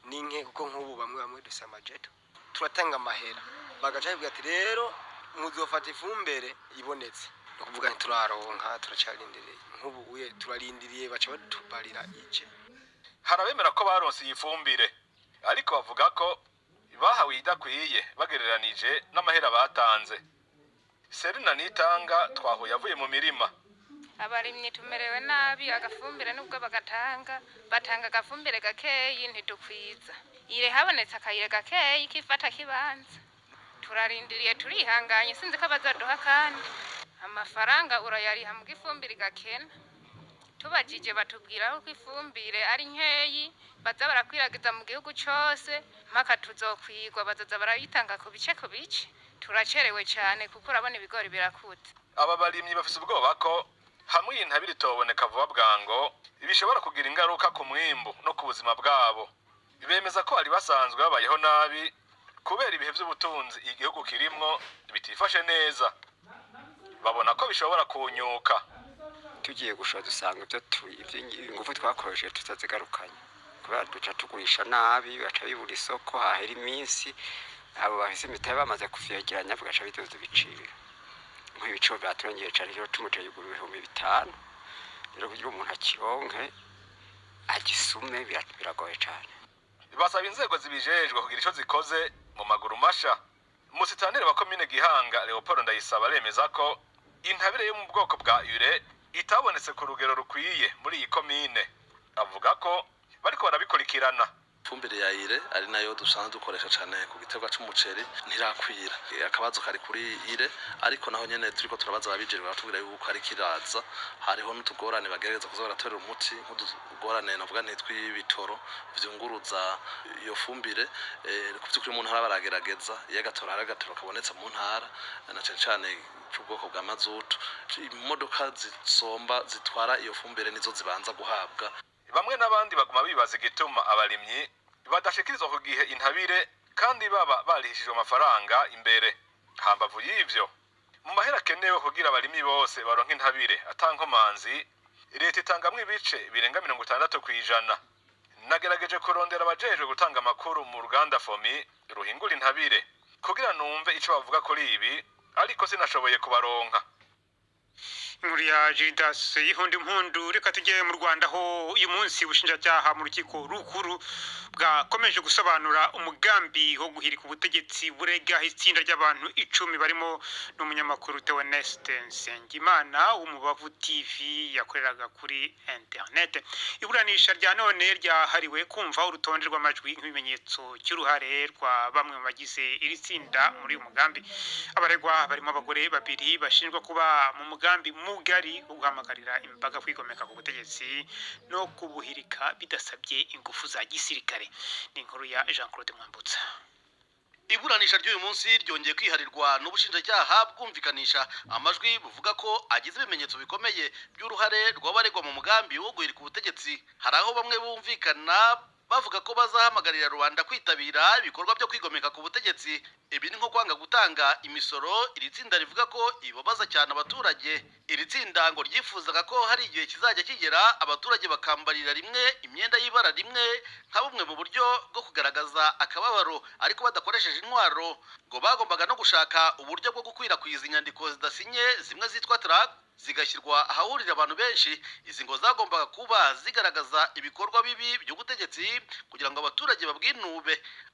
ninke kuko nk'ubu bamwe dusa amajeto turatanga amahera bagaca bivuga ati rero muzofata ifumbire ibonetse. No kuvuga nti turaronka turacarindiriye nk'ubu turarindiriye baca batubarira ice. Harabemera ko baronse iyi fumbire, ariko bavuga ko bahawe idakwiye bagereranije n'amahera batanze. Serina Nitanga twahuye avuye mu mirima. Abarimyi tumerewe nabi, agafumbire nubwo batanga agafumbire gakeyi ntidukwiza. Ire habonetse akayire gakeyi kifata kibanza. Turarindiriye turihanganye sinzi ko bazaduha kandi amafaranga urayariha mu gifumbire gakena. Tubajije batubwira ko ifumbire ari nkeyi baza barakwiragiza mu gihugu cyose mpaka tuzokwigwa bazaza barayitanga ku bice. Turacerewe cyane kuko urabona ibigori birakutse. Aba barimyi bafise ubwoba ko hamwe intabire itoboneka vuba bwango bishobora kugira ingaruka ku mwimbu no ku buzima bwabo. Bemeza ko ari basanzwe babayeho nabi kubera ibihe by'ubutunzi igihugu kirimwo bitifashe neza. Babona ko bishobora kunyuka. Tugiye gushora dusanga ingufu twakoresheje tutazigarukanye kubera duca tugurisha nabi baca bibura isoko hahera iminsi. Abo bahise imitahe bamaze kuvyegeranya bagaca bidoza ibiciro. Nk'ibiciro byaturengeye cyane cyo tumuce yuguru 5,000. Rero kugira umuntu akironke agisume biragoye cyane. Basaba inzego zibijejwe kugira ico zikoze mu maguru masha. Musitanire wa komine Gihanga Leopold Ndayisaba remeza ko intabire yo mu bwoko bwa ure itabonetse ku rugero rukwiye muri iyi komine. Avuga ko bariko barabikurikirana. Fumbire ya ire ari nayo dusanzwe dukoresha cyane ku giterwa cy'umuceri ntirakwira. Akabazo kari kuri ire, ariko naho nyene turiko turabaza ababijejwe batubwira yuko ari kiraza. Hariho n'utugorane bagerageza kuza baratorera umuti nk'utugorane navuga n'itw'ibitoro vyunguruza iyo fumbire. Kuvyukuri umuntu aragerageza yagatora aragatoro kabonetse mu ntara na cyane cy'ubwoko bwa mazutu. Imodoka zisomba zitwara iyo fumbire nizo zibanza guhabwa. Bamwe n'abandi baguma bibaza igituma abarimyi badashikirizwa ku gihe intabire kandi baba barihishije amafaranga imbere. Hambavu y'ivyo mu mahera kenewe kugira abarimyi bose baronka intabire atankomanzi, leta itangamwe ibice birenga 60%. Nagerageje kurondera abajejwe gutanga amakuru mu ruganda Fomi ruhingura intabire, kugira numve ico bavuga kuri ibi ariko sinashoboye kubaronka. Inkuru ya Gildas yihundi impundu reka tujye mu Rwanda ho uyu munsi ubushinjacyaha mu rukiko rukuru bwakomeje gusobanura umugambi wo guhirika ubutegetsi burega itsinda ry'abantu 10 barimo n'umunyamakuru Theoneste Nsengimana w'Umubavu TV yakoreraga kuri internet. Iburanisha rya none ryahariwe kumva urutonde rw'amajwi nk'ibimenyetso cy'uruhare rwa bamwe mu bagize iri tsinda muri uyu mugambi. Abaregwa barimo abagore babiri bashinjwa kuba mu mugambi mugari ugahamagarira imbaga kwigomeka ku butegetsi no kubuhirika bidasabye ingufu za gisirikare. Ni inkuru ya Jean Claude Mwambutsa. Iburanisha ry'uyu munsi ryongeye kwiharirwa n'ubushinjacyaha bwumvikanisha amajwi buvuga ko agize ibimenyetso bikomeye by'uruhare rw'abaregwa mu mugambi wo guhirika ubutegetsi. Hari aho bamwe bumvikana bavuga ko bazahamagarira rubanda kwitabira ibikorwa byo kwigomeka ku butegetsi. Ibi ni nko kwanga gutanga imisoro. Iri tsinda rivuga ko ibabaza cyane abaturage. Iri tsinda ngo ryifuzaga ko hari igihe kizajya kigera abaturage bakambarira rimwe imyenda y'ibara rimwe nka bumwe mu buryo bwo kugaragaza akababaro ariko badakoresheje intwaro. Ngo bagombaga no gushaka uburyo bwo gukwirakwiza inyandiko zidasinye zimwe zitwa track zigashyirwa ahahurira abantu benshi. Izi ngo zagombaga kuba zigaragaza ibikorwa bibi by'ubutegetsi kugira ngo abaturage babwinube.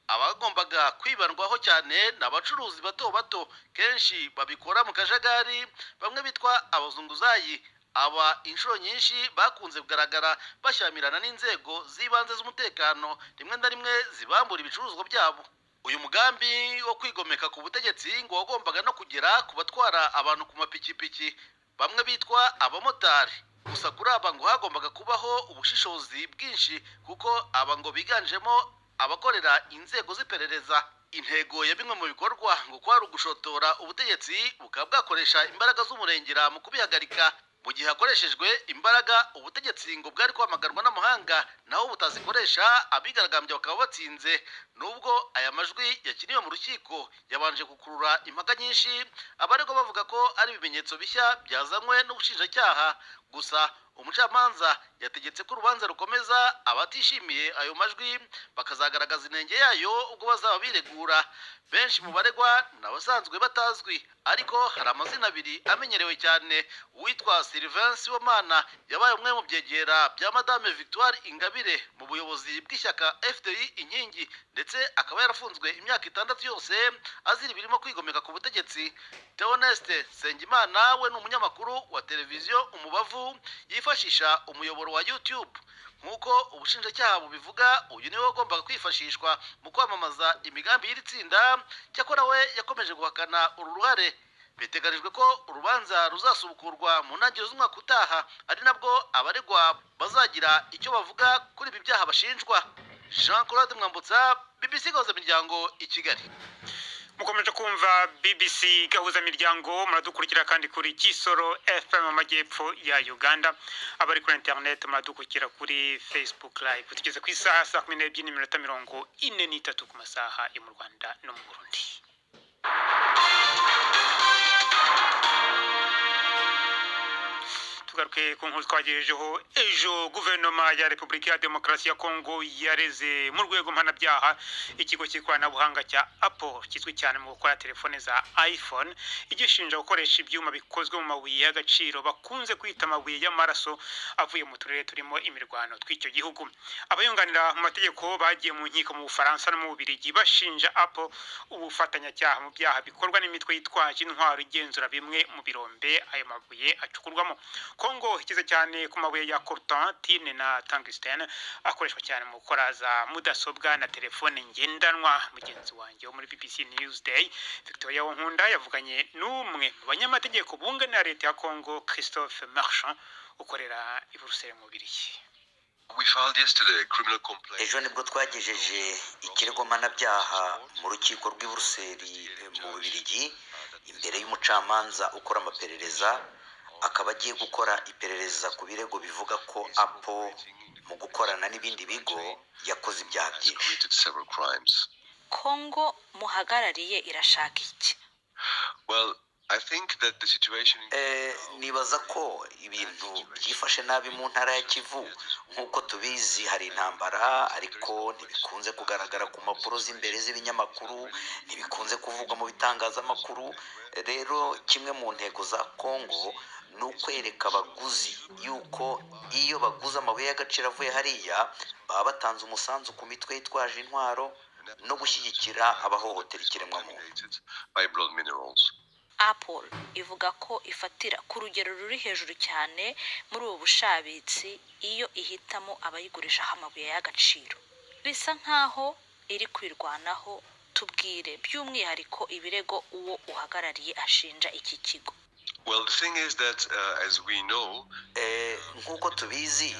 Abagombaga kwibandwaho cyane n'abacuruzi bato bato kenshi babikora mu kajagari, bamwe bitwa abazunguzayi. Aba inshuro nyinshi bakunze kugaragara bashyamirana n'inzego z'ibanze z'umutekano, rimwe na rimwe zibambura ibicuruzwa byabo. Uyu mugambi wo kwigomeka ku butegetsi ngo wagombaga no kugera ku batwara abantu ku mapikipiki, bamwe bitwa abamotari. Gusa kuri aba ngo hagombaga kubaho ubushishozi bwinshi kuko aba ngo biganjemo abakorera inzego z'iperereza. Intego ya bimwe mu bikorwa ngo kwari ugushotora ubutegetsi bukaba bwakoresha imbaraga z'umurengera mu kubihagarika. Mu gihe hakoreshejwe imbaraga ubutegetsi ngo bwari kwamaganwa n'amahanga, naho butazikoresha abigaragambya bakaba batsinze. Nubwo aya majwi yakiniwe mu rukiko yabanje gukurura impaka nyinshi, abaregwa bavuga ko ari ibimenyetso bishya byazanywe n'ubushinjacyaha. Gusa umucamanza yategetse ko urubanza rukomeza, abatishimiye ayo majwi bakazagaragaza inenge yayo ubwo bazaba biregura. Benshi mu baregwa n'abasanzwe batazwi, ariko hari amazina abiri amenyerewe cyane. Uwitwa Sylvain Sibomana yabaye umwe mu byegera bya Madame Victoire Ingabire mu buyobozi bw'ishyaka FDI Inkingi, ndetse akaba yarafunzwe imyaka 6 yose azira ibirimo kwigomeka ku butegetsi. Theoneste Nsengimana we ni umunyamakuru wa televiziyo Umubavu yifashisha umuyoboro wa YouTube. Nkuko ubushinjacyaha bubivuga, uyu niwe wagombaga kwifashishwa mu kwamamaza imigambi y'iri tsinda. Cyakora we yakomeje guhakana uru ruhare. Biteganijwe ko urubanza ruzasubukurwa mu ntangiriro z'umwaka utaha, ari nabwo abaregwa bazagira icyo bavuga kuri ibi byaha bashinjwa. Jean Claude Mwambutsa, BBC Gahuza Miryango i Kigali. Mukomeje kumva BBC Gahuza Miryango, muradukurikira kandi kuri Kisoro FM Amajyepfo ya Uganda. Abari kuri internet muradukurikira kuri Facebook Live. Tugeze ku isaha 12:43 ku masaha yo mu Rwanda no mu Burundi. Tugaruke ku nkuru twagejejeho ejo. Guverinoma ya Repubulika ya Demokarasi ya Kongo yareze mu rwego mpanabyaha ikigo cy'ikoranabuhanga cya Apple kizwi cyane mu gukora telefone za iPhone, igishinja gukoresha ibyuma bikozwe mu mabuye y'agaciro bakunze kwita amabuye y'amaraso avuye mu turere turimo imirwano tw'icyo gihugu. Abayunganira mu mategeko bagiye mu nkiko mu Bufaransa no mu Bubiligi bashinja Apple ubufatanyacyaha mu byaha bikorwa n'imitwe yitwaje intwaro igenzura bimwe mu birombe ayo mabuye acukurwamo. Kongo ikize cyane ku mabuye ya coltan, tin na tungsten akoreshwa cyane mu gukora za mudasobwa na telefone ngendanwa. Mugenzi wanjye wo muri BBC Newsday Victoria Wonkunda yavuganye n'umwe mu banyamategeko bunganira leta ya Kongo, Christophe Marchand, ukorera i Bruxelles mu Bubiligi. Ejo nibwo twagejeje ikirego mpanabyaha mu rukiko rw'i Bruxelles mu Bubiligi imbere y'umucamanza ukora amaperereza, akaba agiye gukora iperereza ku birego bivuga ko Apple mu gukorana n'ibindi bigo yakoze ibyaha byinshi. Kongo muhagarariye irashaka iki? nibaza ko ibintu byifashe nabi mu ntara ya Kivu nk'uko tubizi hari intambara ariko ntibikunze kugaragara ku mpapuro z'imbere z'ibinyamakuru ntibikunze kuvugwa mu bitangazamakuru rero kimwe mu ntego za Kongo ni ukwereka abaguzi yuko iyo baguze amabuye y'agaciro avuye hariya baba batanze umusanzu ku mitwe yitwaje intwaro no gushyigikira abahohotera ikiremwamuntu. Apple ivuga ko ifatira ku rugero ruri hejuru cyane muri ubu bushabitsi iyo ihitamo abayigurishaho amabuye y'agaciro. Bisa nkaho iri kwirwanaho. Tubwire by'umwihariko ibirego uwo uhagarariye ashinja iki kigo. Nk'uko tubizi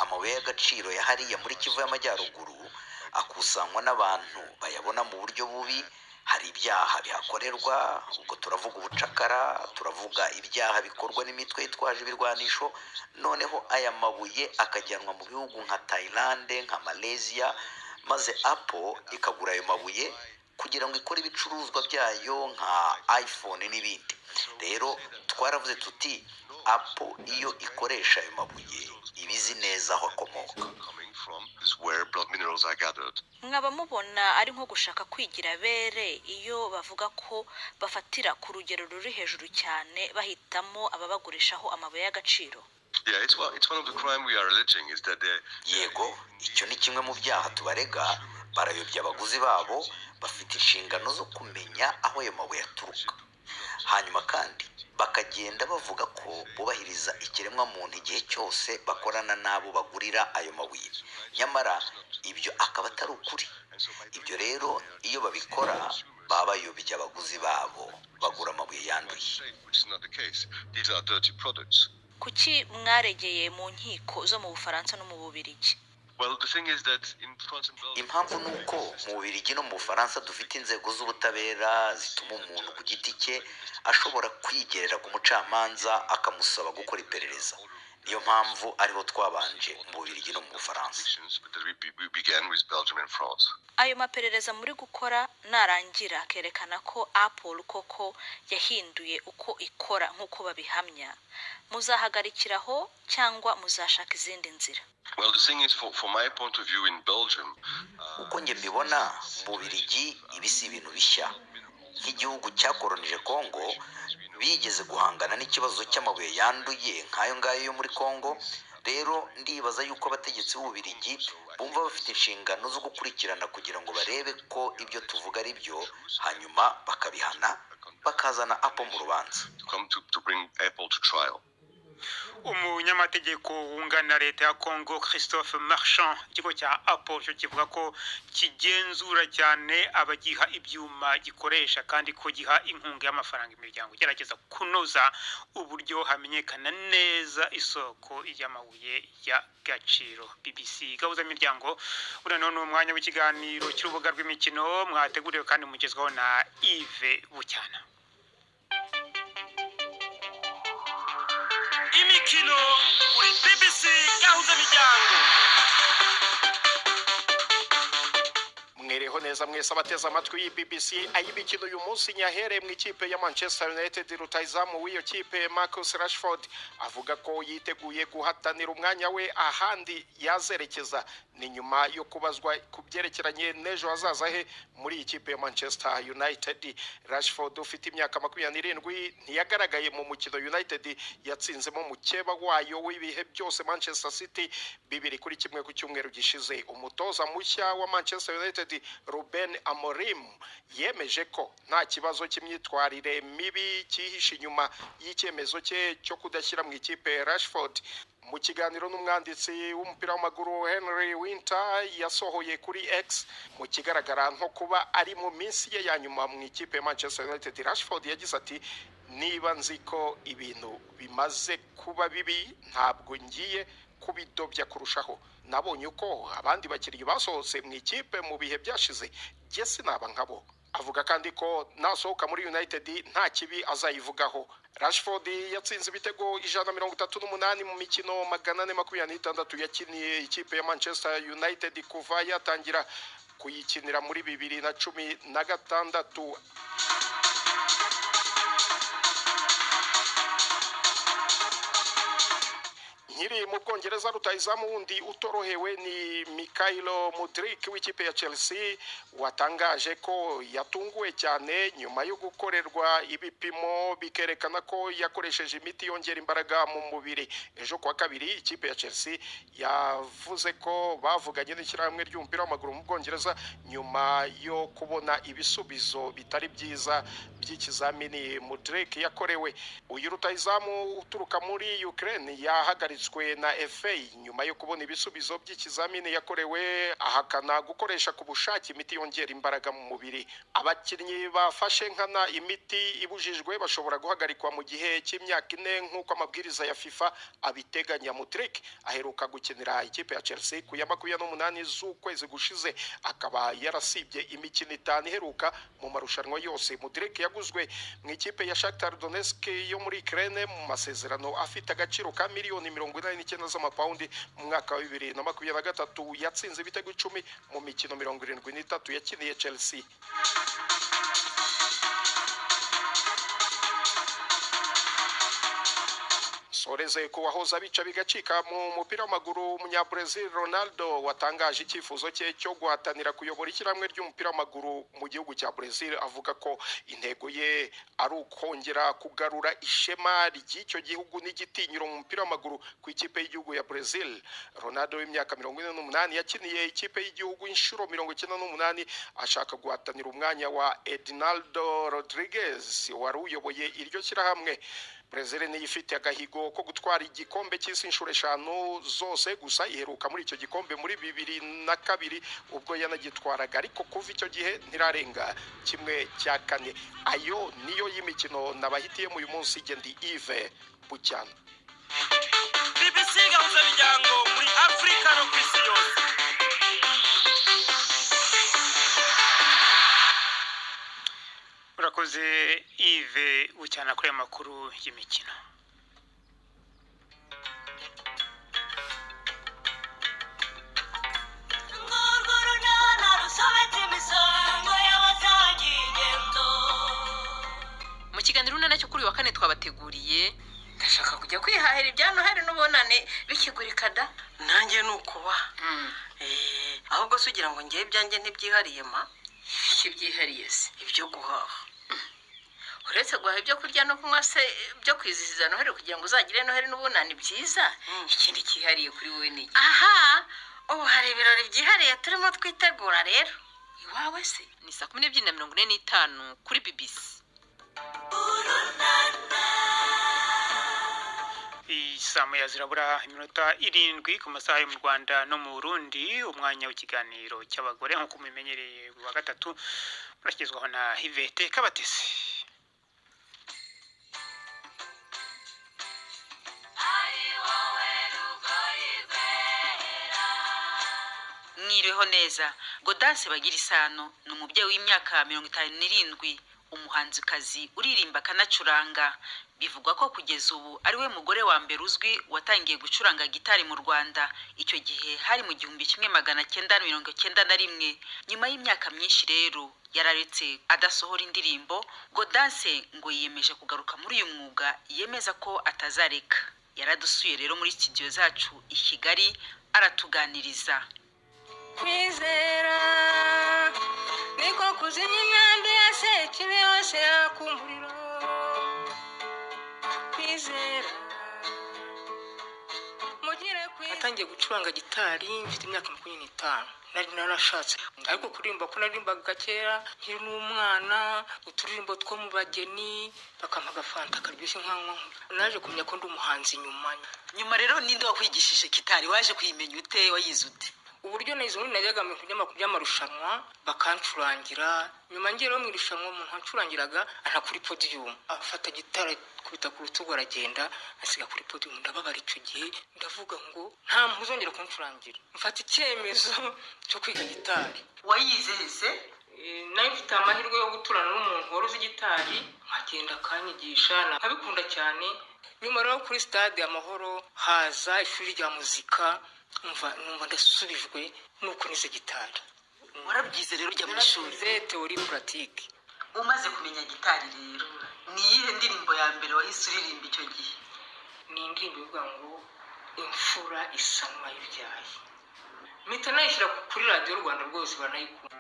amabuye y'agaciro ya hariya muri Kivu y'Amajyaruguru akusanywa n'abantu bayabona mu buryo bubi. Hari ibyaha bihakorerwa ubwo turavuga ubucakara turavuga ibyaha bikorwa n'imitwe yitwaje ibirwanisho noneho aya mabuye akajyanwa mu bihugu nka Thailand nka Malaysia maze Apple ikagura ayo mabuye kugira ngo ikore ibicuruzwa byayo nka iPhone n'ibindi. Rero twaravuze tuti Apple iyo ikoresha ayo mabuye ibizi neza aho akomoka. Mwaba mubona ari nko gushaka kwigira bere iyo bavuga ko bafatira ku rugero ruri hejuru cyane bahitamo ababagurishaho amabuye y'agaciro. Yego icyo ni kimwe mu byaha tubarega. Barayobya abaguzi babo bafite inshingano zo kumenya aho ayo mabuye aturuka hanyuma kandi bakagenda bavuga ko bubahiriza ikiremwamuntu igihe cyose bakorana n'abo bagurira ayo mabuye nyamara ibyo akaba atari ukuri. Ibyo rero iyo babikora baba bayobya abaguzi babo bagura amabuye yanduye. Kuki mwaregeye mu nkiko zo mu Bufaransa no mu Bubiligi? Impamvu ni uko mu Bubiligi no mu Bufaransa dufite inzego z'ubutabera zituma umuntu ku giti cye ashobora kwigerera ku mucamanza akamusaba gukora iperereza. Niyo mpamvu ariho twabanje mu Bubiligi no mu Bufaransa. Ayo maperereza muri gukora narangira kerekana ko Apple koko yahinduye uko ikora nk'uko babihamya, muzahagarikiraho cyangwa muzashaka izindi nzira? Uko nge mbibona mu Bubiligi ibi si ibintu bishya. Nk'igihugu cyakoronije Kongo bigeze guhangana n'ikibazo cy'amabuye yanduye nk'ayo ngayo yo muri Kongo. Rero ndibaza yuko abategetsi b'Ububiligi bumva bafite inshingano zo gukurikirana kugira ngo barebe ko ibyo tuvuga ari byo hanyuma bakabihana bakazana Apple mu rubanza. Umunyamategeko wunganira leta ya Congo Christophe Marchand ikigo cya Apple cyo kivuga ko kigenzura cyane abagiha ibyuma gikoresha kandi ko giha inkunga y'amafaranga imiryango gerageza kunoza uburyo hamenyekana neza isoko y'amabuye ya gaciro. BBC gahuza imiryango urano n'umwanya w'ikiganiro cy'urubuga rw'imikino mwateguriwe kandi mugezwaho na Yves Bucyana. Imikino kuri BBC gahuza imiryango. Mwereho neza mwese abateze amatwi y'BBC ay'imikino uyu munsi nyahere mu ikipe ya Manchester United. Rutahizamu w'iyo kipe Marcus Rashford avuga ko yiteguye guhatanira umwanya we ahandi yazerekeza ni nyuma yo kubazwa ku byerekeranye n'ejo hazaza he muri ikipe ya Manchester United. Rashford ufite imyaka 27 ntiyagaragaye mu mukino United yatsinzemo mukeba wayo w'ibihe byose Manchester City 2-1 ku cyumweru gishize. Umutoza mushya wa Manchester United Ruben Amorim yemeje ko nta kibazo cy'imyitwarire mibi cyihishe inyuma y'icyemezo cye cyo kudashyira mu ikipe Rashford. Mu kiganiro n'umwanditsi w'umupira w'amaguru Henry Winter yasohoye kuri X mu kigaragara nko kuba ari mu minsi ye ya nyuma mu ikipe ya Manchester United, Rashford yagize ati niba nzi ko ibintu bimaze kuba bibi ntabwo ngiye kubidobya kurushaho. Nabonye uko abandi bakiriye basohotse mu ikipe mu bihe byashize jye sinaba nkabo. Avuga kandi ko nasohoka muri United nta kibi azayivugaho. Rashford yatsinze ibitego 138 mu mikino 426 yakiniye ikipe ya Manchester United kuva yatangira kuyikinira muri 2016. nkiri mu Bwongereza rutayizamu wundi utorohewe ni Mikhailo Mudryk w'ikipe ya Chelsea watangaje ko yatunguwe cyane nyuma yo gukorerwa ibipimo bikerekana ko yakoresheje imiti yongera imbaraga mu mubiri. Ejo kwa kabiri ikipe ya Chelsea yavuze ko bavuganye n'ishyirahamwe ry'umupira w'amaguru mu Bwongereza nyuma yo kubona ibisubizo bitari byiza by'ikizamini Mudryk yakorewe. Uyu rutayizamu uturuka muri Ukraine yahagaritswe na FA nyuma yo kubona ibisubizo by'ikizamini yakorewe, ahakana gukoresha ku bushake imiti yongera imbaraga mu mubiri. Abakinnyi bafashe nkana imiti ibujijwe bashobora guhagarikwa mu gihe cy'imyaka 4 nk'uko amabwiriza ya FIFA abiteganya. Mudryk aheruka gukinira ikipe ya Chelsea ku ya 28 z'ukwezi gushize, akaba yarasibye imikino 5 iheruka mu marushanwa yose. Mudryk yaguzwe mu ikipe ya Shakhtar Donetsk yo muri Ukraine mu masezerano afite agaciro ka miliyoni 49 z'amapaundi mu mwaka wa 2023. Yatsinze ibitego 10 mu mikino 73 yakiniye Chelsea. Soreze ko wahoza bica bigacika mu mupira w'amaguru umunyabrazil Ronaldo watangaje icyifuzo cye cyo guhatanira kuyobora ishyirahamwe ry'umupira w'amaguru mu gihugu cya Brazil, avuga ko intego ye ari ukongera kugarura ishema ry'icyo gihugu n'igitinyiro mu mupira w'amaguru ku ikipe y'igihugu ya Brazil. Ronaldo w'imyaka 48 yakiniye ikipe y'igihugu inshuro 98, ashaka guhatanira umwanya wa Edinaldo Rodriguez wari uyoboye iryo shyirahamwe. Brazil ni ifite agahigo ko gutwara igikombe cy'isi inshuro 5 zose, gusa iheruka muri icyo gikombe muri 2002 ubwo yanagitwaraga, ariko kuva icyo gihe ntirarenga 1/4. Ayo niyo y'imikino nabahitiyemo uyu munsi. Gendi Yves Bucyana, BBC gahuza imiryango muri Afrika no ku isi yose. Urakoze Yves Bucyana kuri amakuru y'imikino. Mu kiganiro nacyo kuri wa kane twabateguriye, ndashaka kujya kwihahira ibya Noheli n'ubonane bikigurika da. Nanjye nukuba ahubwo sugira ngo ngiye ibyanjye ntibyihariye ma. Ibyihariye se ibyo guhaha. Uretse guhaha ibyo kurya no kunywa se byo kwizihiza Noheli kugira ngo uzagire Noheli n'ubunani byiza, ikindi cyihariye kuri wowe ni iki? Aha, ubu hari ibirori byihariye turimo twitegura rero. Iwawe se ni 12:45 kuri BBC. Isamu ya zirabura iminota 7 ku masaha yo mu Rwanda no mu Burundi. Umwanya w'ikiganiro cy'abagore nk'uko mumenyereye wa gatatu urashyizwaho na Hivete Kabatesi. Mwiriweho neza. Godase bagira isano ni umubyeyi w'imyaka 57, umuhanzikazi uririmba akanacuranga. Bivugwa ko kugeza ubu ari we mugore wa mbere uzwi watangiye gucuranga gitari mu Rwanda. Icyo gihe hari mu 1991. Nyuma y'imyaka myinshi rero yararetse adasohora indirimbo. Godase ngo yiyemeje kugaruka muri uyu mwuga, yemeza ko atazareka. Yaradusuye rero muri studio zacu i Kigali aratuganiriza. Kwizera niko kuzimya imyambi yase kibi yose yakumburiro. Kwizera natangiye gucuranga gitari mfite imyaka 25. Nari narashatse ariko kuririmba ko naririmbaga kera nkiri n'umwana, uturirimbo two mu bageni bakampa agafanta karyoshye nkanwa. Naje kumenya ko ndi umuhanzi nyuma rero ninde wakwigishije gitari? Waje kuyimenya ute? Wayize ute? Uburyo nize muri najyaga mu by'amarushanwa bakancurangira. Nyuma ngero mu irushanwa umuntu wancurangiraga ana kuri podium, afata gitari kubita ku rutugu aragenda asiga kuri podium. Ndababara icyo gihe ndavuga ngo nta mpuzongera kuncurangira. Mfata icyemezo cyo kwiga gitari. Wayize se? Nayo mfite amahirwe yo guturana n'umuntu wari uzi gitari, nkagenda akanyigisha nkabikunda cyane. Nyuma rero kuri stade Amahoro haza ishuri rya muzika, numva ndasubijwe nuko nize gitari. Warabyize rero ujya mu ishuri? Theorie pratique. Umaze kumenya gitari rero, ni iyihe ndirimbo ya mbere wahise uririmba icyo gihe? Ni indirimbo ivuga ngo imfura isanwa y'ibyaye mpita nayishyira kuri radiyo Rwanda rwose banayikunda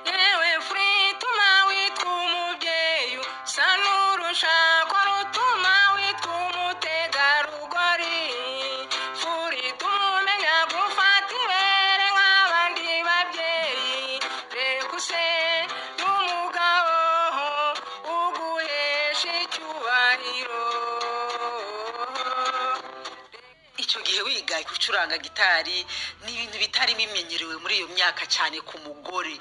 yewe frituma witwa umubyeyi usa n'urushako rutuma witwa umutegarugori frituma umenya gufata ibere nk'abandi babyeyi reka use n'umugabo uguhesha icyubahiro. icyo gihe wiga gucuranga gitari ni ibintu bitari bimenyerewe muri iyo myaka cyane ku mugore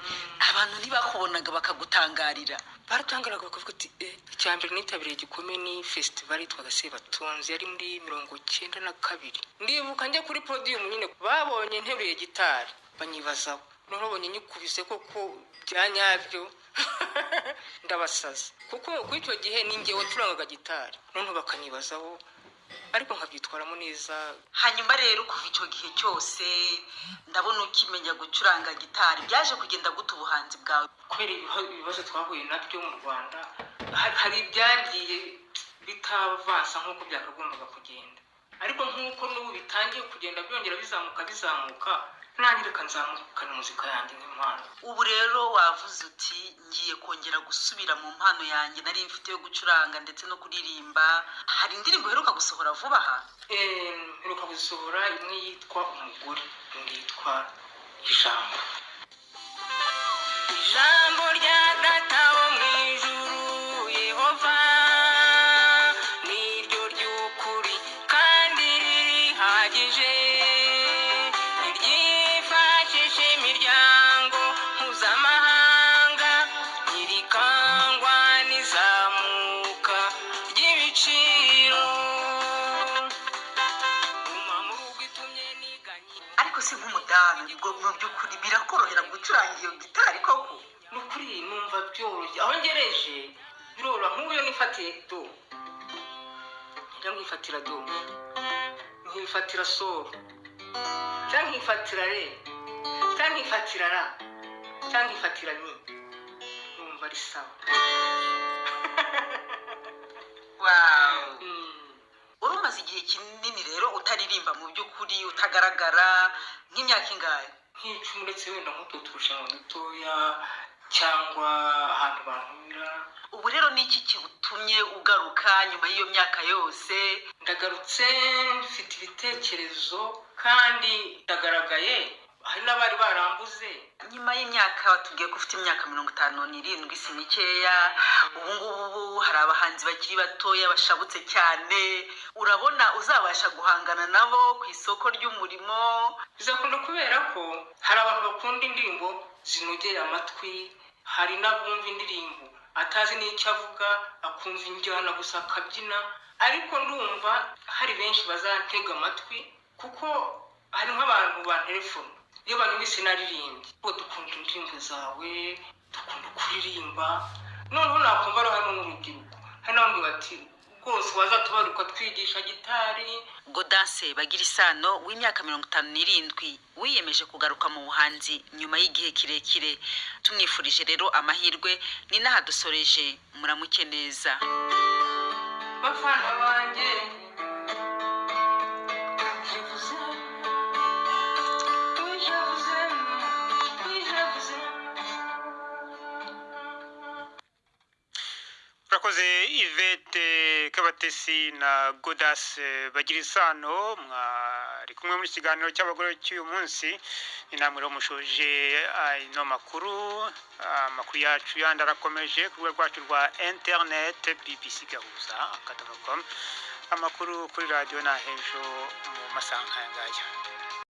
abantu ntibakubonaga bakagutangarira baratangaraga bakavuga ati icya mbere nitabiriye gikomeye ni festival yitwaga Sebatunzi yari muri 92 ndibuka njye kuri podium nyine babonye nteruye gitari banyibazaho noneho bonye nyikubise koko byanyabyo ndabasaza kuko kuri icyo gihe ninjye wacurangaga gitari noneho bakanyibazaho ariko nkabyitwaramo neza. hanyuma rero kuva icyo gihe cyose ndabona ukimenya gucuranga gitari byaje kugenda gute ubuhanzi bwawe kubera ibibazo twahuye nabyo mu Rwanda hari ibyagiye bitavansa nk'uko byakagombaga kugenda ariko nk'uko n'ubu bitangiye kugenda byongera bizamuka nanjye reka nzamukana muzika yanjye nk'impano. ubu rero wavuze uti ngiye kongera gusubira mu mpano yanjye nari mfite yo gucuranga ndetse no kuririmba. hari indirimbo heruka gusohora vuba aha? heruka gusohora imwe yitwa umugore indi yitwa ijambo. ijambo rya data wo mu ijuru Yehova niryo ry'ukuri kandi ririhagije iryifashisha imiryango mpuzamahanga ntirikangwa n'izamuka ry'ibiciro. ariko se nk'umudamu mu by'ukuri birakorohera gucuranga iyo gitari koko? ni ukuri numva byoroshye aho ngereje biroroha nk'ubu nifatiye do njya nkifatira do nkifatira solo cyangwa nkifatira re cyangwa nkifatira ra cyangwa nkifatira mi numva ari sawa. wow. wari umaze igihe kinini rero utaririmba mu by'ukuri utagaragara nk'imyaka ingahe? nk'icumi uretse wenda nk'utu turushanwa dutoya cyangwa ahantu bahurira. ubu rero ni iki kibutumye ugaruka nyuma y'iyo myaka yose? ndagarutse mfite ibitekerezo kandi ndagaragaye hari n'abari barambuze. nyuma y'imyaka watubwiye ko ufite imyaka 57 si mikeya. ubu ngubu hari abahanzi bakiri batoya bashabutse cyane urabona uzabasha guhangana nabo ku isoko ry'umurimo? bizakunda kubera ko hari abantu bakunda indirimbo zinogeye amatwi hari n'abumva indirimbo atazi n'icyo avuga akumva injyana gusa akabyina ariko ndumva hari benshi bazantega amatwi kuko hari nk'abantu bantelefona iyo banyumvise naririmbye ngo dukunda indirimbo zawe dukunda kuririmba noneho nakumva ari harimo n'urubyiruko hari n'abandi bati rwose wazatubaruka twigisha gitari. Gaudence Bagirisano w'imyaka 57 wiyemeje kugaruka mu buhanzi nyuma y'igihe kirekire. tumwifurije rero amahirwe ni naha dusoreje muramuke neza. bafana banjye urakoze Yvette Kabatesi na Gaudence Bagirisano mwari kumwe muri kiganiro cy'abagore cy'uyu munsi. inamwe rero mushoje ino makuru yacu yandi arakomeje ku rwego rwacu rwa internet bbc.gahuza.com. amakuru kuri radio na hejo mu masaha nk'aya ngaya.